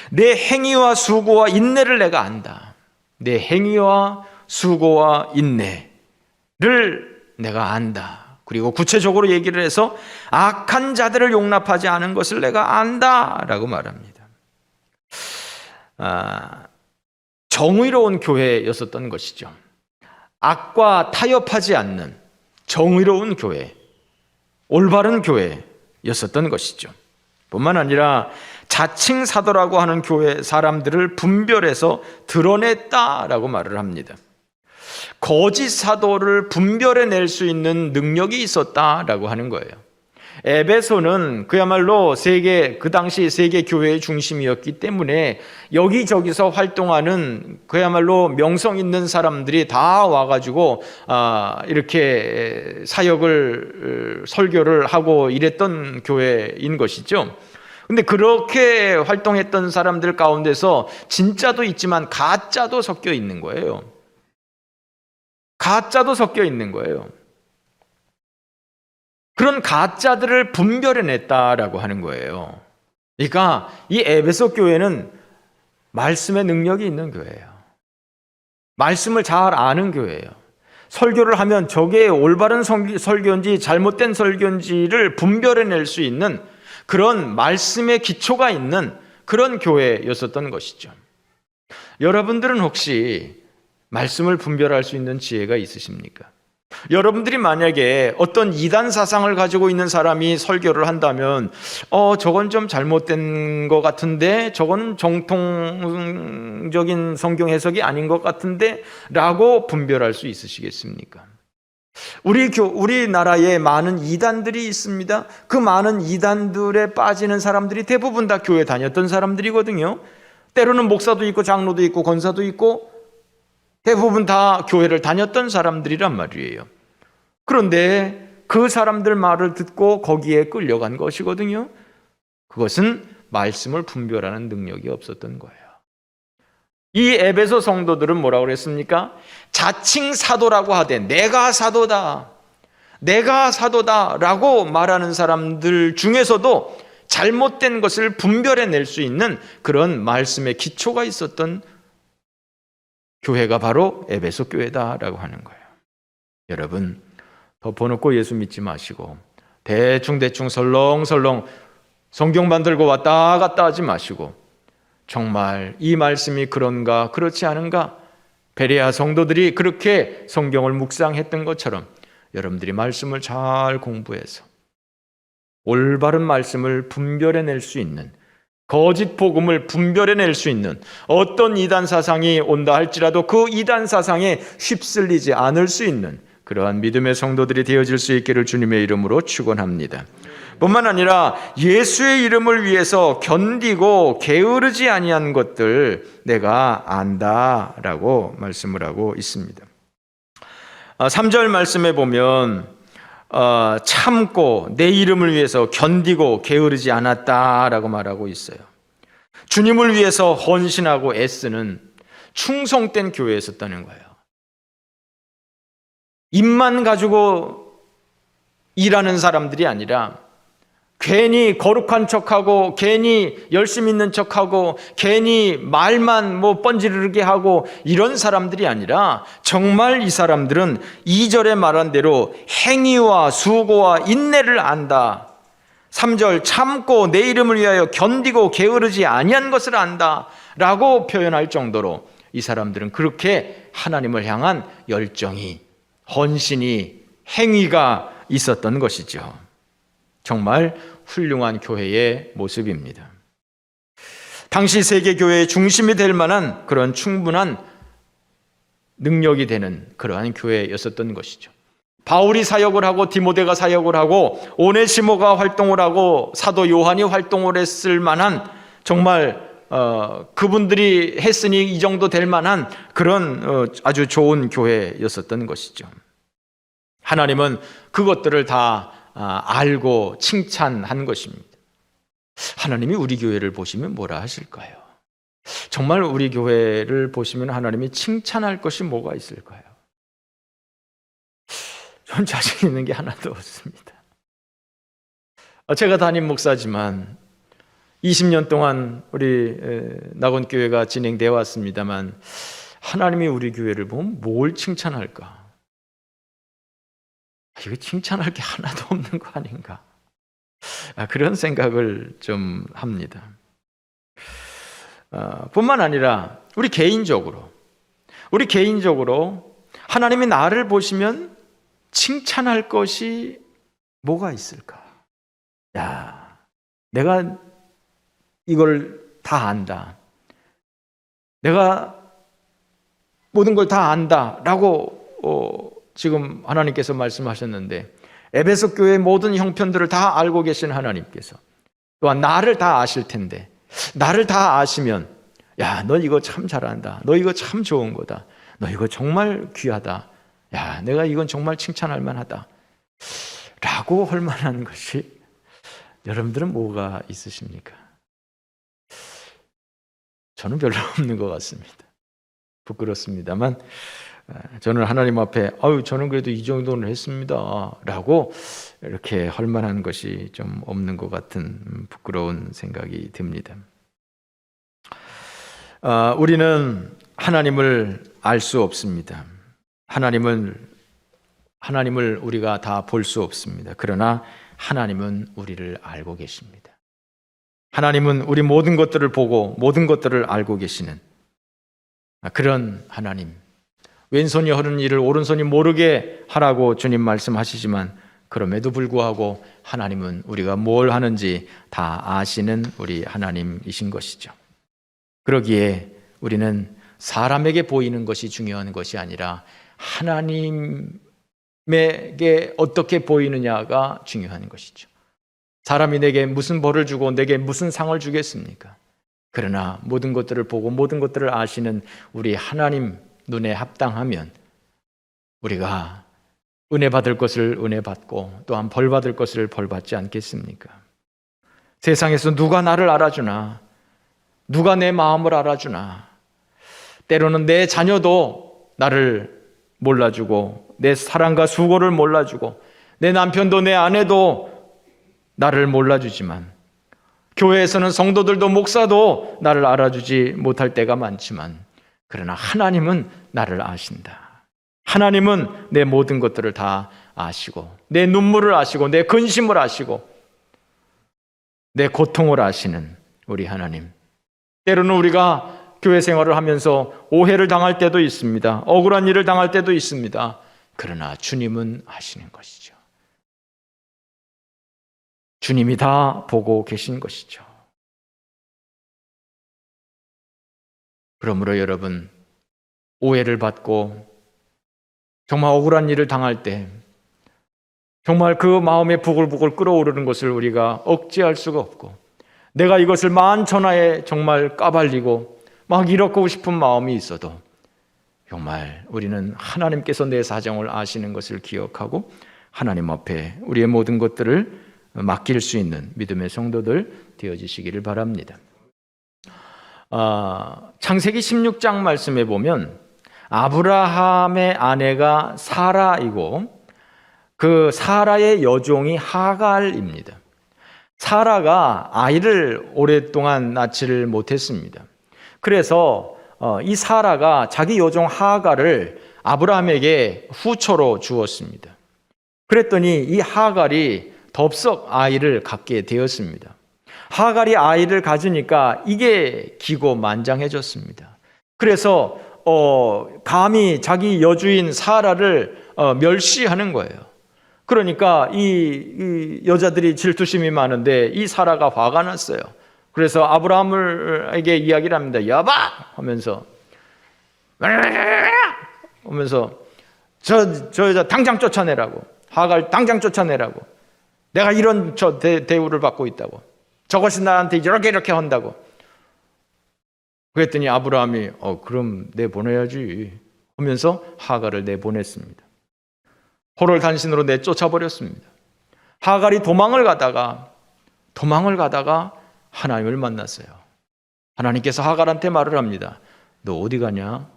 내 행위와 수고와 인내를 내가 안다. 내 행위와 수고와 인내를 내가 안다. 그리고 구체적으로 얘기를 해서 악한 자들을 용납하지 않은 것을 내가 안다라고 말합니다. 정의로운 교회였었던 것이죠. 악과 타협하지 않는 정의로운 교회, 올바른 교회였었던 것이죠. 뿐만 아니라 자칭 사도라고 하는 교회 사람들을 분별해서 드러냈다라고 말을 합니다. 거짓 사도를 분별해낼 수 있는 능력이 있었다라고 하는 거예요. 에베소는 그야말로 그 당시 세계 교회의 중심이었기 때문에 여기저기서 활동하는 그야말로 명성 있는 사람들이 다 와가지고 이렇게 사역을 설교를 하고 이랬던 교회인 것이죠. 근데 그렇게 활동했던 사람들 가운데서 진짜도 있지만 가짜도 섞여 있는 거예요. 가짜도 섞여 있는 거예요. 그런 가짜들을 분별해냈다라고 하는 거예요. 그러니까 이 에베소 교회는 말씀의 능력이 있는 교회예요. 말씀을 잘 아는 교회예요. 설교를 하면 저게 올바른 설교인지 잘못된 설교인지를 분별해낼 수 있는 그런 말씀의 기초가 있는 그런 교회였었던 것이죠. 여러분들은 혹시 말씀을 분별할 수 있는 지혜가 있으십니까? 여러분들이 만약에 어떤 이단 사상을 가지고 있는 사람이 설교를 한다면 저건 좀 잘못된 것 같은데, 저건 정통적인 성경 해석이 아닌 것 같은데 라고 분별할 수 있으시겠습니까? 우리나라에 많은 이단들이 있습니다. 그 많은 이단들에 빠지는 사람들이 대부분 다 교회 다녔던 사람들이거든요. 때로는 목사도 있고 장로도 있고 권사도 있고 대부분 다 교회를 다녔던 사람들이란 말이에요. 그런데 그 사람들 말을 듣고 거기에 끌려간 것이거든요. 그것은 말씀을 분별하는 능력이 없었던 거예요. 이 에베소 성도들은 뭐라고 그랬습니까? 자칭 사도라고 하되 내가 사도다, 내가 사도다라고 말하는 사람들 중에서도 잘못된 것을 분별해낼 수 있는 그런 말씀의 기초가 있었던 교회가 바로 에베소 교회다라고 하는 거예요. 여러분, 덮어놓고 예수 믿지 마시고 대충 설렁설렁 성경만 들고 왔다 갔다 하지 마시고 정말 이 말씀이 그런가 그렇지 않은가, 베레아 성도들이 그렇게 성경을 묵상했던 것처럼 여러분들이 말씀을 잘 공부해서 올바른 말씀을 분별해낼 수 있는, 거짓 복음을 분별해낼 수 있는 어떤 이단 사상이 온다 할지라도 그 이단 사상에 휩쓸리지 않을 수 있는 그러한 믿음의 성도들이 되어질 수 있기를 주님의 이름으로 축원합니다. 뿐만 아니라 예수의 이름을 위해서 견디고 게으르지 아니한 것들 내가 안다라고 말씀을 하고 있습니다. 3절 말씀에 보면 참고 내 이름을 위해서 견디고 게으르지 않았다라고 말하고 있어요. 주님을 위해서 헌신하고 애쓰는 충성된 교회에 있었다는 거예요. 입만 가지고 일하는 사람들이 아니라 괜히 거룩한 척하고 괜히 열심히 있는 척하고 괜히 말만 뻔지르르게 하고 이런 사람들이 아니라 정말 이 사람들은 2절에 말한 대로 행위와 수고와 인내를 안다. 3절 참고 내 이름을 위하여 견디고 게으르지 아니한 것을 안다 라고 표현할 정도로 이 사람들은 그렇게 하나님을 향한 열정이, 헌신이, 행위가 있었던 것이죠. 정말 훌륭한 교회의 모습입니다. 당시 세계 교회의 중심이 될 만한 그런 충분한 능력이 되는 그러한 교회였었던 것이죠. 바울이 사역을 하고 디모데가 사역을 하고 오네시모가 활동을 하고 사도 요한이 활동을 했을 만한, 정말 그분들이 했으니 이 정도 될 만한 그런 아주 좋은 교회였었던 것이죠. 하나님은 그것들을 다 알고 칭찬한 것입니다. 하나님이 우리 교회를 보시면 뭐라 하실까요? 정말 우리 교회를 보시면 하나님이 칭찬할 것이 뭐가 있을까요? 전 자신 있는 게 하나도 없습니다. 제가 담임 목사지만 20년 동안 우리 낙원교회가 진행되어 왔습니다만 하나님이 우리 교회를 보면 뭘 칭찬할까? 이거 칭찬할 게 하나도 없는 거 아닌가? 그런 생각을 좀 합니다. 뿐만 아니라 우리 개인적으로 하나님이 나를 보시면 칭찬할 것이 뭐가 있을까? 야, 내가 이걸 다 안다. 내가 모든 걸 다 안다라고 지금 하나님께서 말씀하셨는데, 에베소 교회의 모든 형편들을 다 알고 계신 하나님께서 또한 나를 다 아실 텐데, 나를 다 아시면 야, 너 이거 참 잘한다. 너 이거 참 좋은 거다. 너 이거 정말 귀하다. 야, 내가 이건 정말 칭찬할 만하다 라고 할 만한 것이 여러분들은 뭐가 있으십니까? 저는 별로 없는 것 같습니다. 부끄럽습니다만 저는 하나님 앞에 저는 그래도 이 정도는 했습니다 라고 이렇게 할 만한 것이 좀 없는 것 같은 부끄러운 생각이 듭니다. 우리는 하나님을 알 수 없습니다. 하나님을 우리가 다 볼 수 없습니다. 그러나 하나님은 우리를 알고 계십니다. 하나님은 우리 모든 것들을 보고 모든 것들을 알고 계시는 그런 하나님, 왼손이 하는 일을 오른손이 모르게 하라고 주님 말씀하시지만 그럼에도 불구하고 하나님은 우리가 뭘 하는지 다 아시는 우리 하나님이신 것이죠. 그러기에 우리는 사람에게 보이는 것이 중요한 것이 아니라 하나님에게 어떻게 보이느냐가 중요한 것이죠. 사람이 내게 무슨 벌을 주고 내게 무슨 상을 주겠습니까? 그러나 모든 것들을 보고 모든 것들을 아시는 우리 하나님 눈에 합당하면 우리가 은혜 받을 것을 은혜 받고 또한 벌 받을 것을 벌 받지 않겠습니까? 세상에서 누가 나를 알아주나? 누가 내 마음을 알아주나? 때로는 내 자녀도 나를 몰라주고 내 사랑과 수고를 몰라주고 내 남편도 내 아내도 나를 몰라주지만 교회에서는 성도들도 목사도 나를 알아주지 못할 때가 많지만 그러나 하나님은 나를 아신다. 하나님은 내 모든 것들을 다 아시고 내 눈물을 아시고 내 근심을 아시고 내 고통을 아시는 우리 하나님. 때로는 우리가 교회 생활을 하면서 오해를 당할 때도 있습니다. 억울한 일을 당할 때도 있습니다. 그러나 주님은 아시는 것이죠. 주님이 다 보고 계신 것이죠. 그러므로 여러분, 오해를 받고 정말 억울한 일을 당할 때 정말 그 마음에 부글부글 끓어오르는 것을 우리가 억제할 수가 없고 내가 이것을 만천하에 정말 까발리고 막 일어나고 싶은 마음이 있어도 정말 우리는 하나님께서 내 사정을 아시는 것을 기억하고 하나님 앞에 우리의 모든 것들을 맡길 수 있는 믿음의 성도들 되어지시기를 바랍니다. 창세기 16장 말씀에 보면 아브라함의 아내가 사라이고 그 사라의 여종이 하갈입니다. 사라가 아이를 오랫동안 낳지를 못했습니다. 그래서 이 사라가 자기 여종 하갈을 아브라함에게 후처로 주었습니다. 그랬더니 이 하갈이 덥석 아이를 갖게 되었습니다. 하갈이 아이를 가지니까 이게 기고만장해졌습니다. 그래서 감히 자기 여주인 사라를 멸시하는 거예요. 그러니까 이 여자들이 질투심이 많은데 이 사라가 화가 났어요. 그래서 아브라함에게 이야기를 합니다. 여봐! 하면서 저 여자 당장 쫓아내라고. 하갈 당장 쫓아내라고. 내가 이런 대우를 받고 있다고. 저것이 나한테 이렇게 한다고. 그랬더니 아브라함이 그럼 내보내야지 하면서 하갈을 내보냈습니다. 호롤단신으로 내쫓아버렸습니다. 하갈이 도망을 가다가 하나님을 만났어요. 하나님께서 하갈한테 말을 합니다. 너 어디 가냐?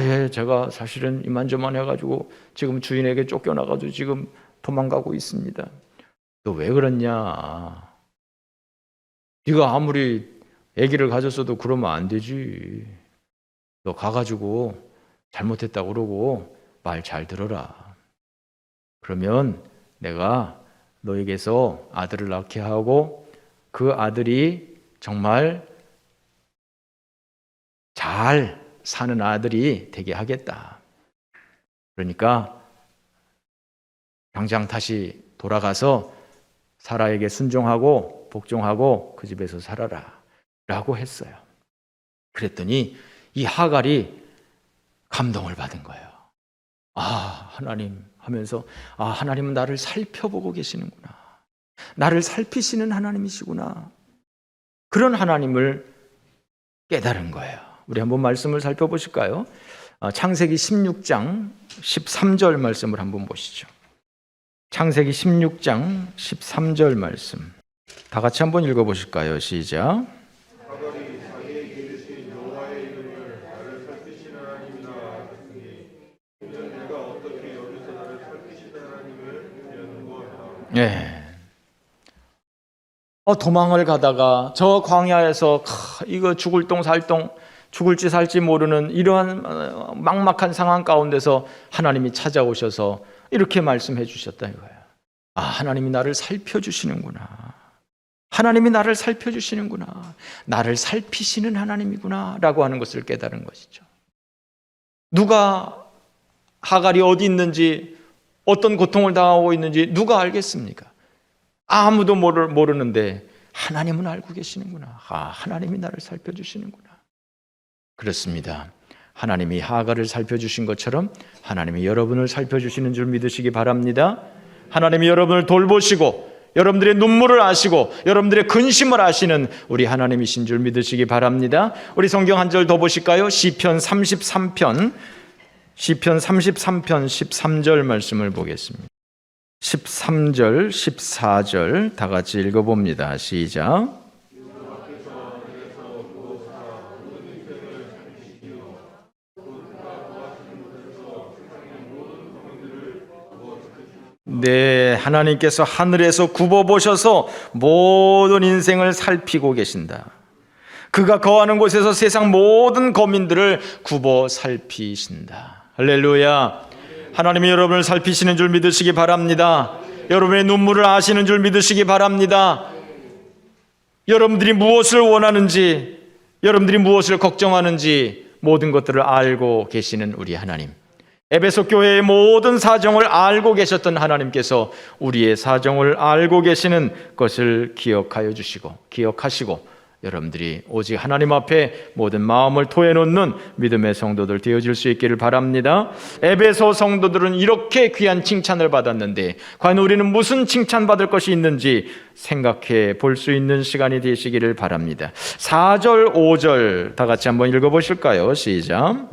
예, 제가 사실은 이만저만 해가지고 지금 주인에게 쫓겨나가지고 지금 도망가고 있습니다. 너 왜 그랬냐? 네가 아무리 아기를 가졌어도 그러면 안 되지. 너 가가지고 잘못했다고 그러고 말 잘 들어라. 그러면 내가 너에게서 아들을 낳게 하고 그 아들이 정말 잘 사는 아들이 되게 하겠다. 그러니까 당장 다시 돌아가서 사라에게 순종하고 복종하고 그 집에서 살아라 라고 했어요. 그랬더니 이 하갈이 감동을 받은 거예요. 하나님 하면서 하나님은 나를 살펴보고 계시는구나. 나를 살피시는 하나님이시구나. 그런 하나님을 깨달은 거예요. 우리 한번 말씀을 살펴보실까요? 창세기 16장 13절 말씀을 한번 보시죠. 창세기 16장 13절 말씀. 다 같이 한번 읽어보실까요? 시작. 네. 도망을 가다가 저 광야에서 이거 죽을 똥 살 똥, 죽을지 살지 모르는 이러한 막막한 상황 가운데서 하나님이 찾아오셔서 이렇게 말씀해 주셨다 이거예요. 하나님이 나를 살펴주시는구나. 하나님이 나를 살펴주시는구나. 나를 살피시는 하나님이구나 라고 하는 것을 깨달은 것이죠. 누가 하갈이 어디 있는지 어떤 고통을 당하고 있는지 누가 알겠습니까? 아무도 모르는데 하나님은 알고 계시는구나. 하나님이 나를 살펴주시는구나. 그렇습니다. 하나님이 하갈을 살펴주신 것처럼 하나님이 여러분을 살펴주시는 줄 믿으시기 바랍니다. 하나님이 여러분을 돌보시고 여러분들의 눈물을 아시고 여러분들의 근심을 아시는 우리 하나님이신 줄 믿으시기 바랍니다. 우리 성경 한 절 더 보실까요? 시편 33편 13절 말씀을 보겠습니다. 13절, 14절 다 같이 읽어봅니다. 시작. 네, 하나님께서 하늘에서 굽어보셔서 모든 인생을 살피고 계신다. 그가 거하는 곳에서 세상 모든 거민들을 굽어 살피신다. 할렐루야. 하나님이 여러분을 살피시는 줄 믿으시기 바랍니다. 여러분의 눈물을 아시는 줄 믿으시기 바랍니다. 여러분들이 무엇을 원하는지, 여러분들이 무엇을 걱정하는지 모든 것들을 알고 계시는 우리 하나님. 에베소 교회의 모든 사정을 알고 계셨던 하나님께서 우리의 사정을 알고 계시는 것을 기억하시고 여러분들이 오직 하나님 앞에 모든 마음을 토해놓는 믿음의 성도들 되어질 수 있기를 바랍니다. 에베소 성도들은 이렇게 귀한 칭찬을 받았는데 과연 우리는 무슨 칭찬받을 것이 있는지 생각해 볼 수 있는 시간이 되시기를 바랍니다. 4절 5절 다 같이 한번 읽어보실까요? 시작.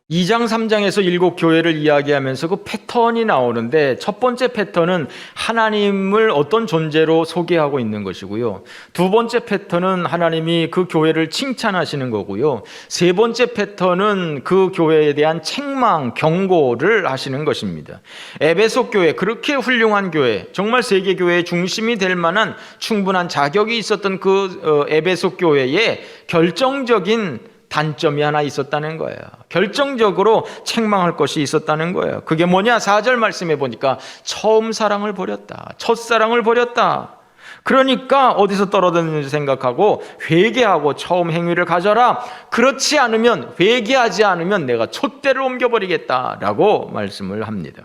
이 2장 3장에서 7교회를 이야기하면서 그 패턴이 나오는데 첫 번째 패턴은 하나님을 어떤 존재로 소개하고 있는 것이고요. 두 번째 패턴은 하나님이 그 교회를 칭찬하시는 거고요. 세 번째 패턴은 그 교회에 대한 책망, 경고를 하시는 것입니다. 에베소 교회, 그렇게 훌륭한 교회, 정말 세계교회의 중심이 될 만한 충분한 자격이 있었던 그 에베소 교회에 결정적인 단점이 하나 있었다는 거예요. 결정적으로 책망할 것이 있었다는 거예요. 그게 뭐냐? 4절 말씀해 보니까 처음 사랑을 버렸다. 첫사랑을 버렸다. 그러니까 어디서 떨어졌는지 생각하고 회개하고 처음 행위를 가져라. 그렇지 않으면, 회개하지 않으면 내가 촛대를 옮겨버리겠다라고 말씀을 합니다.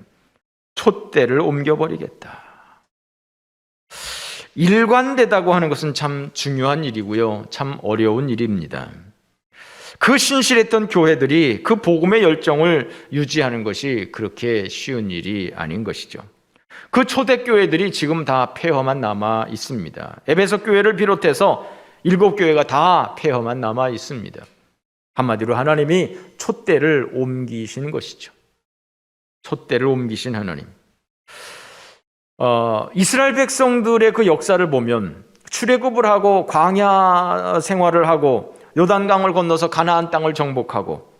촛대를 옮겨버리겠다. 일관되다고 하는 것은 참 중요한 일이고요. 참 어려운 일입니다. 그 신실했던 교회들이 그 복음의 열정을 유지하는 것이 그렇게 쉬운 일이 아닌 것이죠. 그 초대교회들이 지금 다 폐허만 남아 있습니다. 에베소 교회를 비롯해서 7교회가 다 폐허만 남아 있습니다. 한마디로 하나님이 촛대를 옮기신 것이죠. 촛대를 옮기신 하나님. 이스라엘 백성들의 그 역사를 보면 출애굽을 하고 광야 생활을 하고 요단강을 건너서 가나안 땅을 정복하고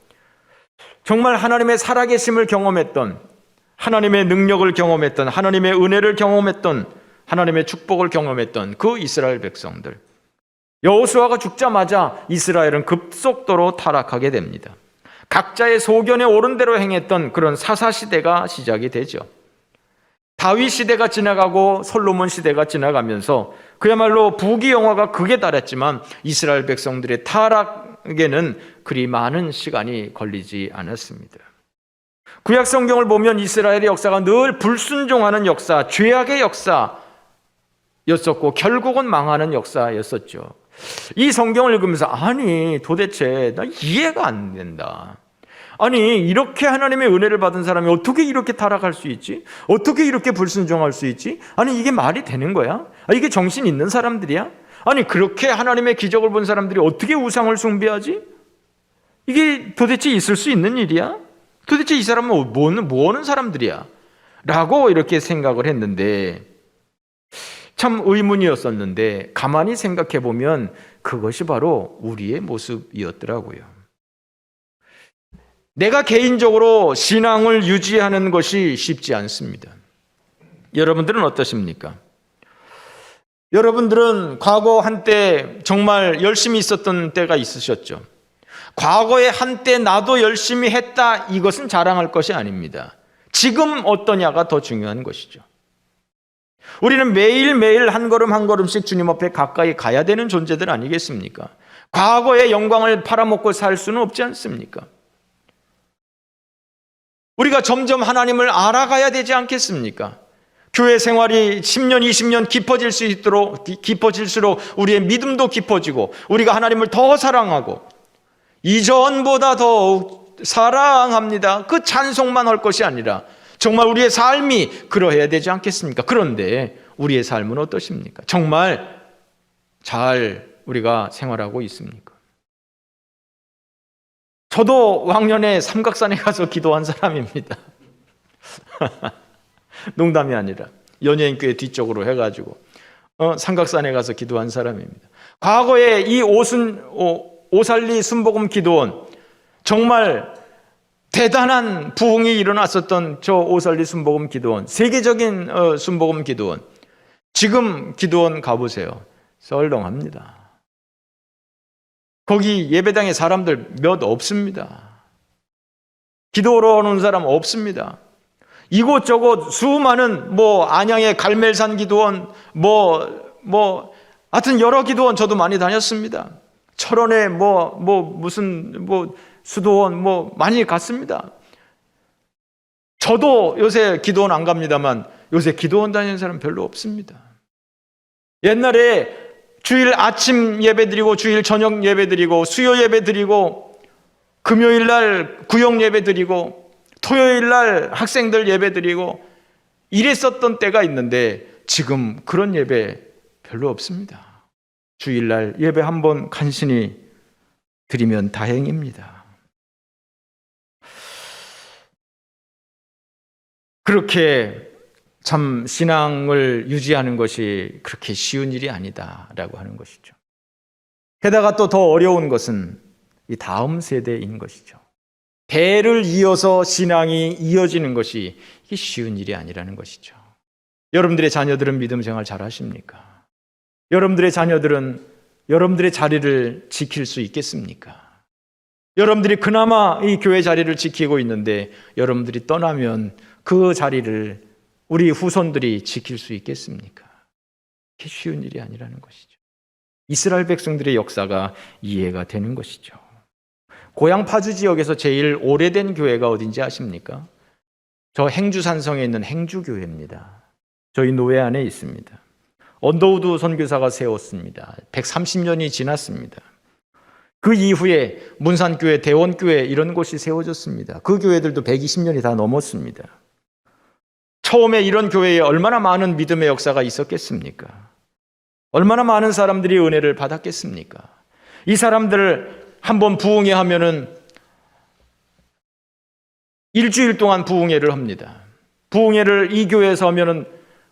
정말 하나님의 살아계심을 경험했던, 하나님의 능력을 경험했던, 하나님의 은혜를 경험했던, 하나님의 축복을 경험했던 그 이스라엘 백성들, 여호수아가 죽자마자 이스라엘은 급속도로 타락하게 됩니다. 각자의 소견에 옳은 대로 행했던 그런 사사시대가 시작이 되죠. 다윗 시대가 지나가고 솔로몬 시대가 지나가면서 그야말로 부귀영화가 극에 달했지만 이스라엘 백성들의 타락에는 그리 많은 시간이 걸리지 않았습니다. 구약 성경을 보면 이스라엘의 역사가 늘 불순종하는 역사, 죄악의 역사였었고 결국은 망하는 역사였었죠. 이 성경을 읽으면서 아니 도대체 나 이해가 안 된다. 아니 이렇게 하나님의 은혜를 받은 사람이 어떻게 이렇게 타락할 수 있지? 어떻게 이렇게 불순종할 수 있지? 아니 이게 말이 되는 거야? 이게 정신 있는 사람들이야? 아니 그렇게 하나님의 기적을 본 사람들이 어떻게 우상을 숭배하지? 이게 도대체 있을 수 있는 일이야? 도대체 이 사람은 뭐 하는 사람들이야? 라고 이렇게 생각을 했는데 참 의문이었었는데 가만히 생각해 보면 그것이 바로 우리의 모습이었더라고요. 내가 개인적으로 신앙을 유지하는 것이 쉽지 않습니다. 여러분들은 어떠십니까? 여러분들은 과거 한때 정말 열심히 있었던 때가 있으셨죠. 과거에 한때 나도 열심히 했다, 이것은 자랑할 것이 아닙니다. 지금 어떠냐가 더 중요한 것이죠. 우리는 매일매일 한 걸음 한 걸음씩 주님 앞에 가까이 가야 되는 존재들 아니겠습니까? 과거의 영광을 팔아먹고 살 수는 없지 않습니까? 우리가 점점 하나님을 알아가야 되지 않겠습니까? 교회 생활이 10년, 20년 깊어질수록 우리의 믿음도 깊어지고 우리가 하나님을 더 사랑하고 이전보다 더욱 사랑합니다. 그 찬송만 할 것이 아니라 정말 우리의 삶이 그러해야 되지 않겠습니까? 그런데 우리의 삶은 어떠십니까? 정말 잘 우리가 생활하고 있습니까? 저도 왕년에 삼각산에 가서 기도한 사람입니다. 농담이 아니라 연예인교회 뒤쪽으로 해가지고 삼각산에 가서 기도한 사람입니다. 과거에 이 오살리 순복음 기도원, 정말 대단한 부흥이 일어났었던 저 오살리 순복음 기도원, 세계적인 순복음 기도원, 지금 기도원 가보세요. 썰렁합니다. 거기 예배당에 사람들 몇 없습니다. 기도로 오는 사람 없습니다. 이곳저곳 수많은 안양의 갈멜산 기도원, 하여튼 여러 기도원 저도 많이 다녔습니다. 철원에 무슨 수도원 많이 갔습니다. 저도 요새 기도원 안 갑니다만 요새 기도원 다니는 사람 별로 없습니다. 옛날에 주일 아침 예배 드리고 주일 저녁 예배 드리고 수요 예배 드리고 금요일 날 구역 예배 드리고 토요일 날 학생들 예배 드리고 이랬었던 때가 있는데 지금 그런 예배 별로 없습니다. 주일 날 예배 한번 간신히 드리면 다행입니다. 그렇게 참 신앙을 유지하는 것이 그렇게 쉬운 일이 아니다라고 하는 것이죠. 게다가 또 더 어려운 것은 이 다음 세대인 것이죠. 대를 이어서 신앙이 이어지는 것이 이게 쉬운 일이 아니라는 것이죠. 여러분들의 자녀들은 믿음 생활 잘 하십니까? 여러분들의 자녀들은 여러분들의 자리를 지킬 수 있겠습니까? 여러분들이 그나마 이 교회 자리를 지키고 있는데 여러분들이 떠나면 그 자리를 우리 후손들이 지킬 수 있겠습니까? 그게 쉬운 일이 아니라는 것이죠. 이스라엘 백성들의 역사가 이해가 되는 것이죠. 고향 파주 지역에서 제일 오래된 교회가 어딘지 아십니까? 저 행주산성에 있는 행주교회입니다. 저희 노회 안에 있습니다. 언더우드 선교사가 세웠습니다. 130년이 지났습니다. 그 이후에 문산교회, 대원교회 이런 곳이 세워졌습니다. 그 교회들도 120년이 다 넘었습니다. 처음에 이런 교회에 얼마나 많은 믿음의 역사가 있었겠습니까? 얼마나 많은 사람들이 은혜를 받았겠습니까? 이 사람들을 한번 부흥회 하면은 일주일 동안 부흥회를 합니다. 부흥회를 이 교회에서 하면은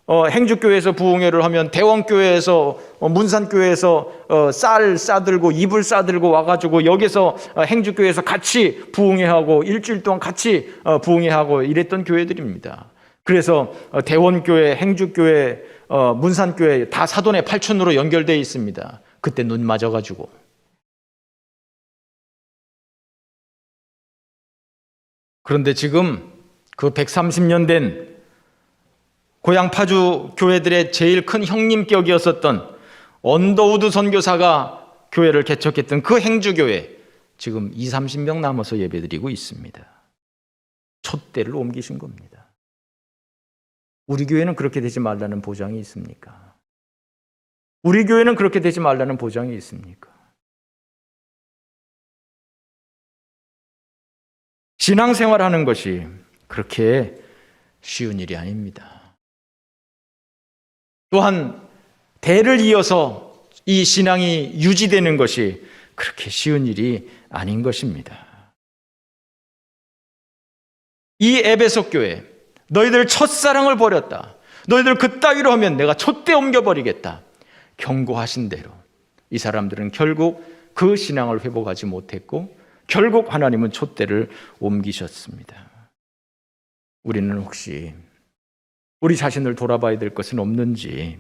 행주교회에서 부흥회를 하면 대원교회에서 문산교회에서 쌀 싸들고 이불 싸들고 와가지고 여기서 행주교회에서 같이 부흥회하고 일주일 동안 같이 부흥회하고 이랬던 교회들입니다. 그래서 대원교회, 행주교회, 문산교회 다 사돈의 팔촌으로 연결되어 있습니다. 그때 눈 맞아가지고. 그런데 지금 그 130년 된 고향 파주 교회들의 제일 큰 형님격이었었던 언더우드 선교사가 교회를 개척했던 그 행주교회 지금 20-30명 남아서 예배드리고 있습니다. 촛대를 옮기신 겁니다. 우리 교회는 그렇게 되지 말라는 보장이 있습니까? 우리 교회는 그렇게 되지 말라는 보장이 있습니까? 신앙생활하는 것이 그렇게 쉬운 일이 아닙니다. 또한 대를 이어서 이 신앙이 유지되는 것이 그렇게 쉬운 일이 아닌 것입니다. 이 에베소 교회, 너희들 첫사랑을 버렸다. 너희들 그따위로 하면 내가 촛대 옮겨버리겠다. 경고하신 대로 이 사람들은 결국 그 신앙을 회복하지 못했고 결국 하나님은 촛대를 옮기셨습니다. 우리는 혹시 우리 자신을 돌아봐야 될 것은 없는지,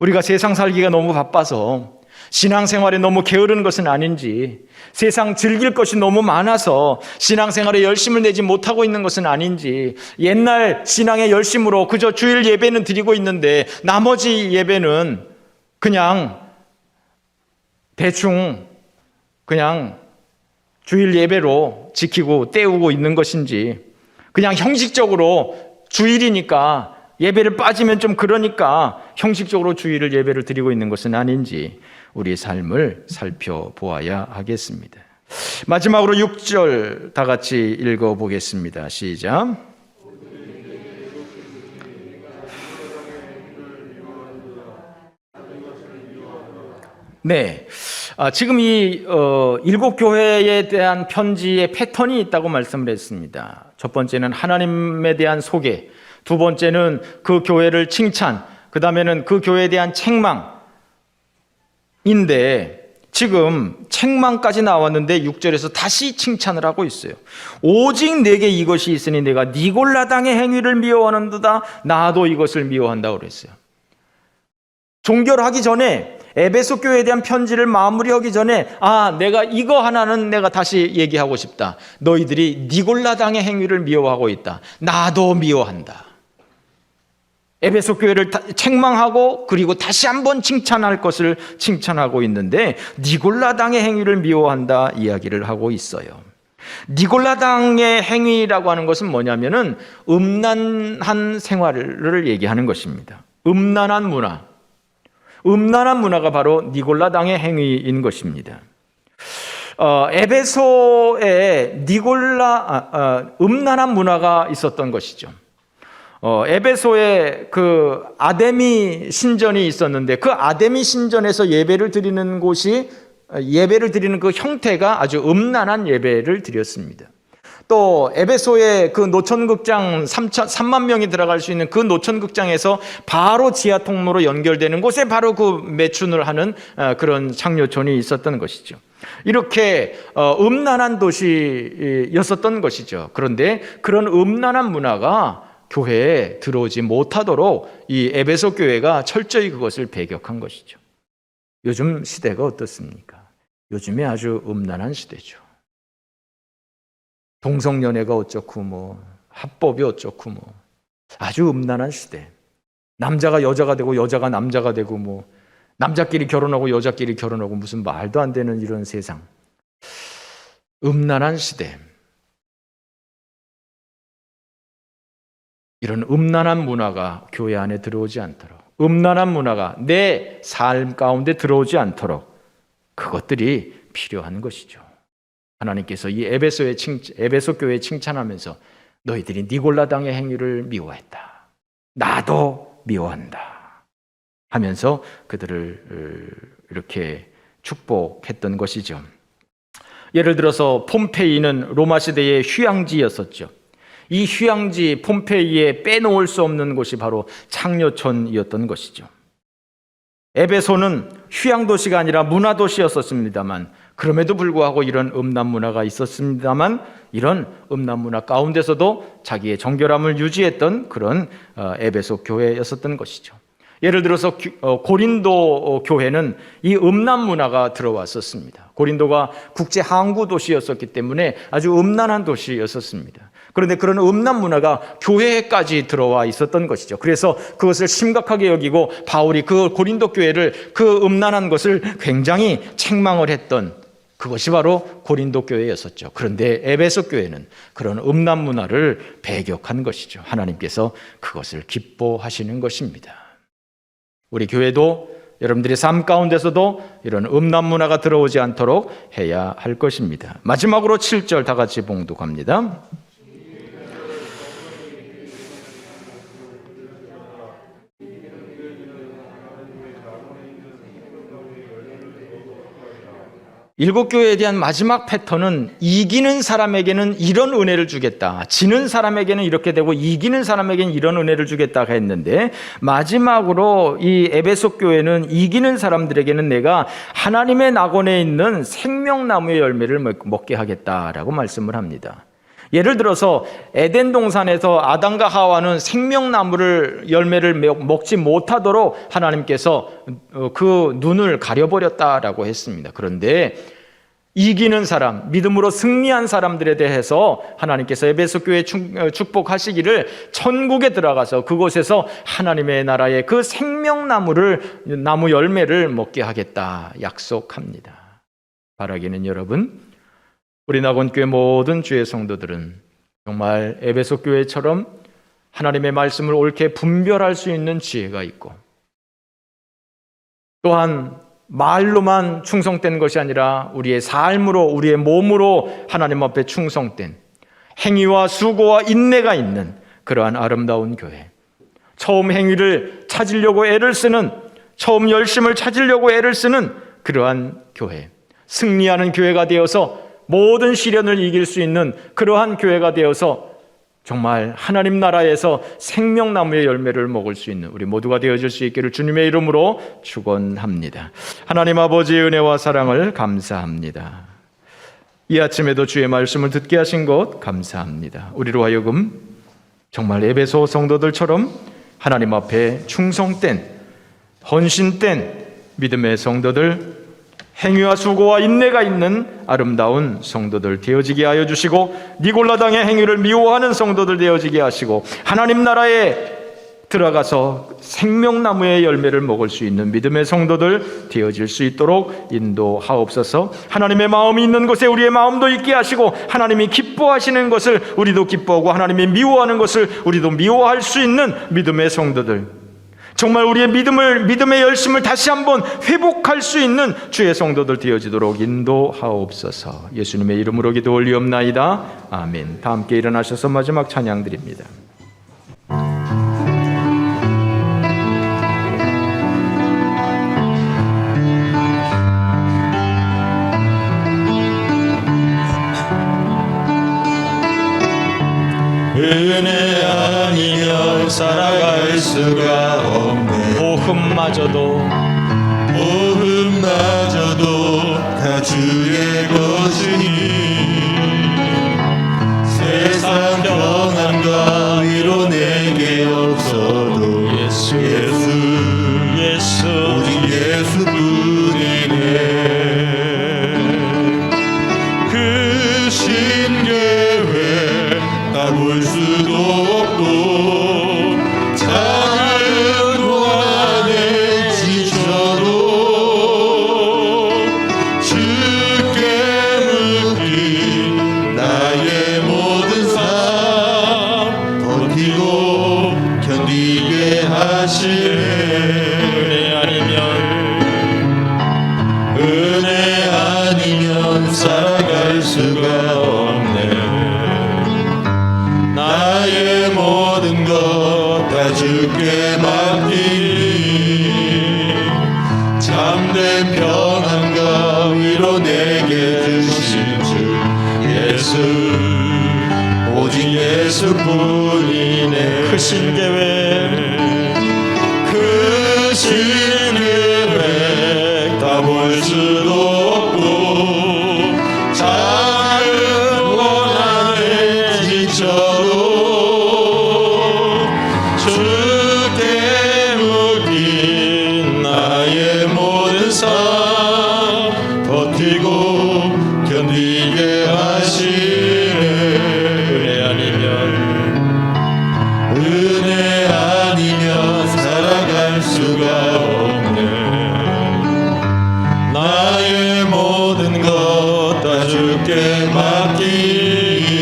우리가 세상 살기가 너무 바빠서 신앙생활에 너무 게으른 것은 아닌지, 세상 즐길 것이 너무 많아서 신앙생활에 열심을 내지 못하고 있는 것은 아닌지, 옛날 신앙의 열심으로 그저 주일 예배는 드리고 있는데 나머지 예배는 그냥 대충 그냥 주일 예배로 지키고 때우고 있는 것인지, 그냥 형식적으로 주일이니까 예배를 빠지면 좀 그러니까 형식적으로 주일을 예배를 드리고 있는 것은 아닌지 우리의 삶을 살펴보아야 하겠습니다. 마지막으로 6절 다 같이 읽어보겠습니다. 시작. 네, 지금 이 7교회에 대한 편지의 패턴이 있다고 말씀을 했습니다. 첫 번째는 하나님에 대한 소개, 두 번째는 그 교회를 칭찬, 그 다음에는 그 교회에 대한 책망인데 지금 책망까지 나왔는데 6절에서 다시 칭찬을 하고 있어요. 오직 내게 이것이 있으니 내가 니골라당의 행위를 미워하는도다. 나도 이것을 미워한다고 그랬어요. 종결 하기 전에 에베소 교회에 대한 편지를 마무리하기 전에 내가 이거 하나는 내가 다시 얘기하고 싶다. 너희들이 니골라당의 행위를 미워하고 있다. 나도 미워한다. 에베소 교회를 책망하고 그리고 다시 한번 칭찬할 것을 칭찬하고 있는데 니골라당의 행위를 미워한다 이야기를 하고 있어요. 니골라당의 행위라고 하는 것은 뭐냐면은 음란한 생활을 얘기하는 것입니다. 음란한 문화가 바로 니골라당의 행위인 것입니다. 에베소에 음란한 문화가 있었던 것이죠. 에베소에 그 아데미 신전이 있었는데 그 아데미 신전에서 예배를 드리는 그 형태가 아주 음란한 예배를 드렸습니다. 또 에베소의 그 노천극장 3만 명이 들어갈 수 있는 그 노천극장에서 바로 지하 통로로 연결되는 곳에 바로 그 매춘을 하는 그런 창녀촌이 있었던 것이죠. 이렇게 음란한 도시였었던 것이죠. 그런데 그런 음란한 문화가 교회에 들어오지 못하도록 이 에베소 교회가 철저히 그것을 배격한 것이죠. 요즘 시대가 어떻습니까? 요즘에 아주 음란한 시대죠. 동성연애가 어쩌고 합법이 어쩌고 아주 음란한 시대. 남자가 여자가 되고 여자가 남자가 되고 남자끼리 결혼하고 여자끼리 결혼하고 무슨 말도 안 되는 이런 세상. 음란한 시대. 이런 음란한 문화가 교회 안에 들어오지 않도록, 음란한 문화가 내 삶 가운데 들어오지 않도록 그것들이 필요한 것이죠. 하나님께서 이 에베소 교회에 칭찬하면서 너희들이 니골라당의 행위를 미워했다. 나도 미워한다. 하면서 그들을 이렇게 축복했던 것이죠. 예를 들어서 폼페이는 로마 시대의 휴양지였었죠. 이 휴양지 폼페이에 빼놓을 수 없는 곳이 바로 창녀촌이었던 것이죠. 에베소는 휴양도시가 아니라 문화도시였었습니다만 그럼에도 불구하고 이런 음란 문화가 있었습니다만 이런 음란 문화 가운데서도 자기의 정결함을 유지했던 그런 에베소 교회였었던 것이죠. 예를 들어서 고린도 교회는 이 음란 문화가 들어왔었습니다. 고린도가 국제 항구 도시였었기 때문에 아주 음란한 도시였었습니다. 그런데 그런 음란 문화가 교회까지 들어와 있었던 것이죠. 그래서 그것을 심각하게 여기고 바울이 그 고린도 교회를 그 음란한 것을 굉장히 책망을 했던 그것이 바로 고린도 교회였었죠. 그런데 에베소 교회는 그런 음란 문화를 배격한 것이죠. 하나님께서 그것을 기뻐하시는 것입니다. 우리 교회도 여러분들의 삶 가운데서도 이런 음란 문화가 들어오지 않도록 해야 할 것입니다. 마지막으로 7절 다 같이 봉독합니다. 일곱 교회에 대한 마지막 패턴은 이기는 사람에게는 이런 은혜를 주겠다. 지는 사람에게는 이렇게 되고 이기는 사람에게는 이런 은혜를 주겠다가 했는데 마지막으로 이 에베소 교회는 이기는 사람들에게는 내가 하나님의 낙원에 있는 생명나무의 열매를 먹게 하겠다라고 말씀을 합니다. 예를 들어서 에덴 동산에서 아담과 하와는 생명나무를 열매를 먹지 못하도록 하나님께서 그 눈을 가려버렸다라고 했습니다. 그런데 이기는 사람, 믿음으로 승리한 사람들에 대해서 하나님께서 에베소 교회 축복하시기를 천국에 들어가서 그곳에서 하나님의 나라의 그 나무 열매를 먹게 하겠다 약속합니다. 바라기는 여러분, 우리 낙원교회 모든 주의 성도들은 정말 에베소 교회처럼 하나님의 말씀을 옳게 분별할 수 있는 지혜가 있고 또한 말로만 충성된 것이 아니라 우리의 삶으로 우리의 몸으로 하나님 앞에 충성된 행위와 수고와 인내가 있는 그러한 아름다운 교회, 처음 행위를 찾으려고 애를 쓰는, 처음 열심을 찾으려고 애를 쓰는 그러한 교회, 승리하는 교회가 되어서 모든 시련을 이길 수 있는 그러한 교회가 되어서 정말 하나님 나라에서 생명나무의 열매를 먹을 수 있는 우리 모두가 되어질 수 있기를 주님의 이름으로 축원합니다. 하나님 아버지의 은혜와 사랑을 감사합니다. 이 아침에도 주의 말씀을 듣게 하신 것 감사합니다. 우리로 하여금 정말 에베소 성도들처럼 하나님 앞에 충성된, 헌신된 믿음의 성도들, 행위와 수고와 인내가 있는 아름다운 성도들 되어지게 하여 주시고, 니골라당의 행위를 미워하는 성도들 되어지게 하시고, 하나님 나라에 들어가서 생명나무의 열매를 먹을 수 있는 믿음의 성도들 되어질 수 있도록 인도하옵소서. 하나님의 마음이 있는 곳에 우리의 마음도 있게 하시고, 하나님이 기뻐하시는 것을 우리도 기뻐하고, 하나님이 미워하는 것을 우리도 미워할 수 있는 믿음의 성도들, 정말 우리의 믿음의 열심을 다시 한번 회복할 수 있는 주의 성도들 되어지도록 인도하옵소서. 예수님의 이름으로 기도 올리옵나이다. 아멘. 다 함께 일어나셔서 마지막 찬양 드립니다. 은혜 아니면 살아갈 수가 없네. 복음마저도 다 주의 것이니 세상 평안과 위로 내게 없어도 예수 오직 예수뿐이네. 그 신계획 다 볼 수도 없고 작은 고난에 지쳐도 주께 묶인 나의 모든 삶 버티고 견디게 하시네. 은혜 아니면 살아갈 수가 없네. 나의 모든 것 다 주께 맡기니 참된 평안과 위로 내게 주신 주 예수 오직 예수뿐이네. 그 신계획 다 볼 수도 없고 작은 고난에 지쳐도 주께 묶인 나의 모든 삶 버티고 견디게 하시네. 은혜 아니면 살아갈 수가 없네. 나의 모든 것 다 주께 맡기니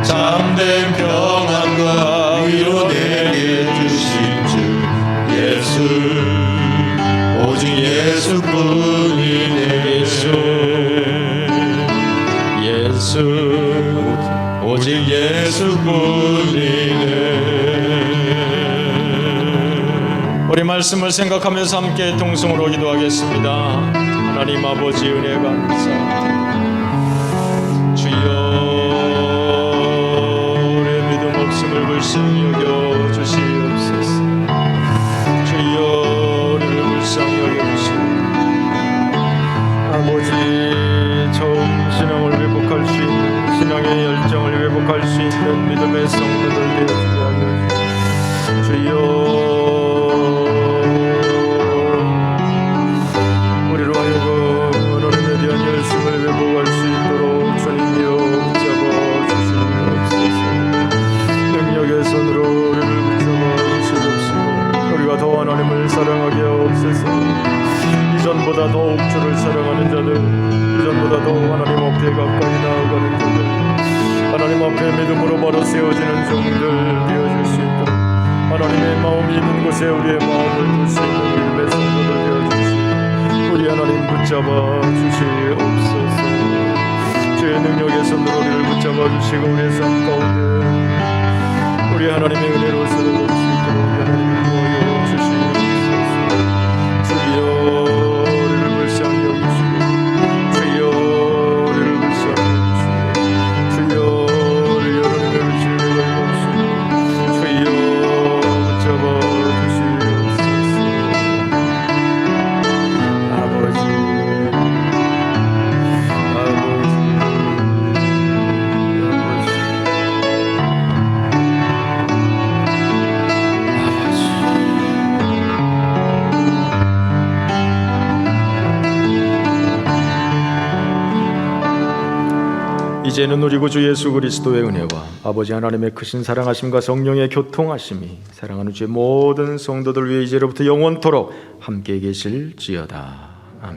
참된 평안과 위로 내게 주신 주 예수 오직 예수뿐이네. 예수 오직 예수뿐이네. 우리 말씀을 생각하면서 함께 동성으로 기도하겠습니다. 하나님 아버지 은혜 감사합니다. 주여 우리의 믿음 없음을 불쌍히 여겨 주시옵소서. 주여 우리를 불쌍히 여겨 주시옵소서. 아버지 처음 신앙을 회복할 수 있는, 신앙의 열정을 회복할 수 있는 믿음의 성도들 되어지게 하여 주여. 우리로 하여금 하나님에 대한 열심을 회복할 수 있도록 주님이여 붙잡아 주시옵소서. 능력의 손으로 우리를 붙잡아 주시옵소서. 우리가 더 하나님을 사랑하게 하옵소서. 이전보다 더욱 주를 사랑하는 자들, 이전보다 더욱 하나님 앞에 가까이 나아가는 자들, 하나님 앞에 믿음으로 바로 세워지는 종들 되어줄 수 있도록 하나님의 마음이 있는 곳에 우리의 마음을 둘 수 있는 믿음의 성도들 되어주시고 우리 하나님 붙잡아 주시옵소서. 주의 능력의 손으로 우리를 붙잡아 주시고 우리의 삶 가운데 우리 하나님의 은혜로 살아갈 수 있도록 하나님이 도와주시옵소서. 주여 이제는 우리 구주 예수 그리스도의 은혜와 아버지 하나님의 크신 사랑하심과 성령의 교통하심이 사랑하는 주의 모든 성도들 위해 이제로부터 영원토록 함께 계실지어다.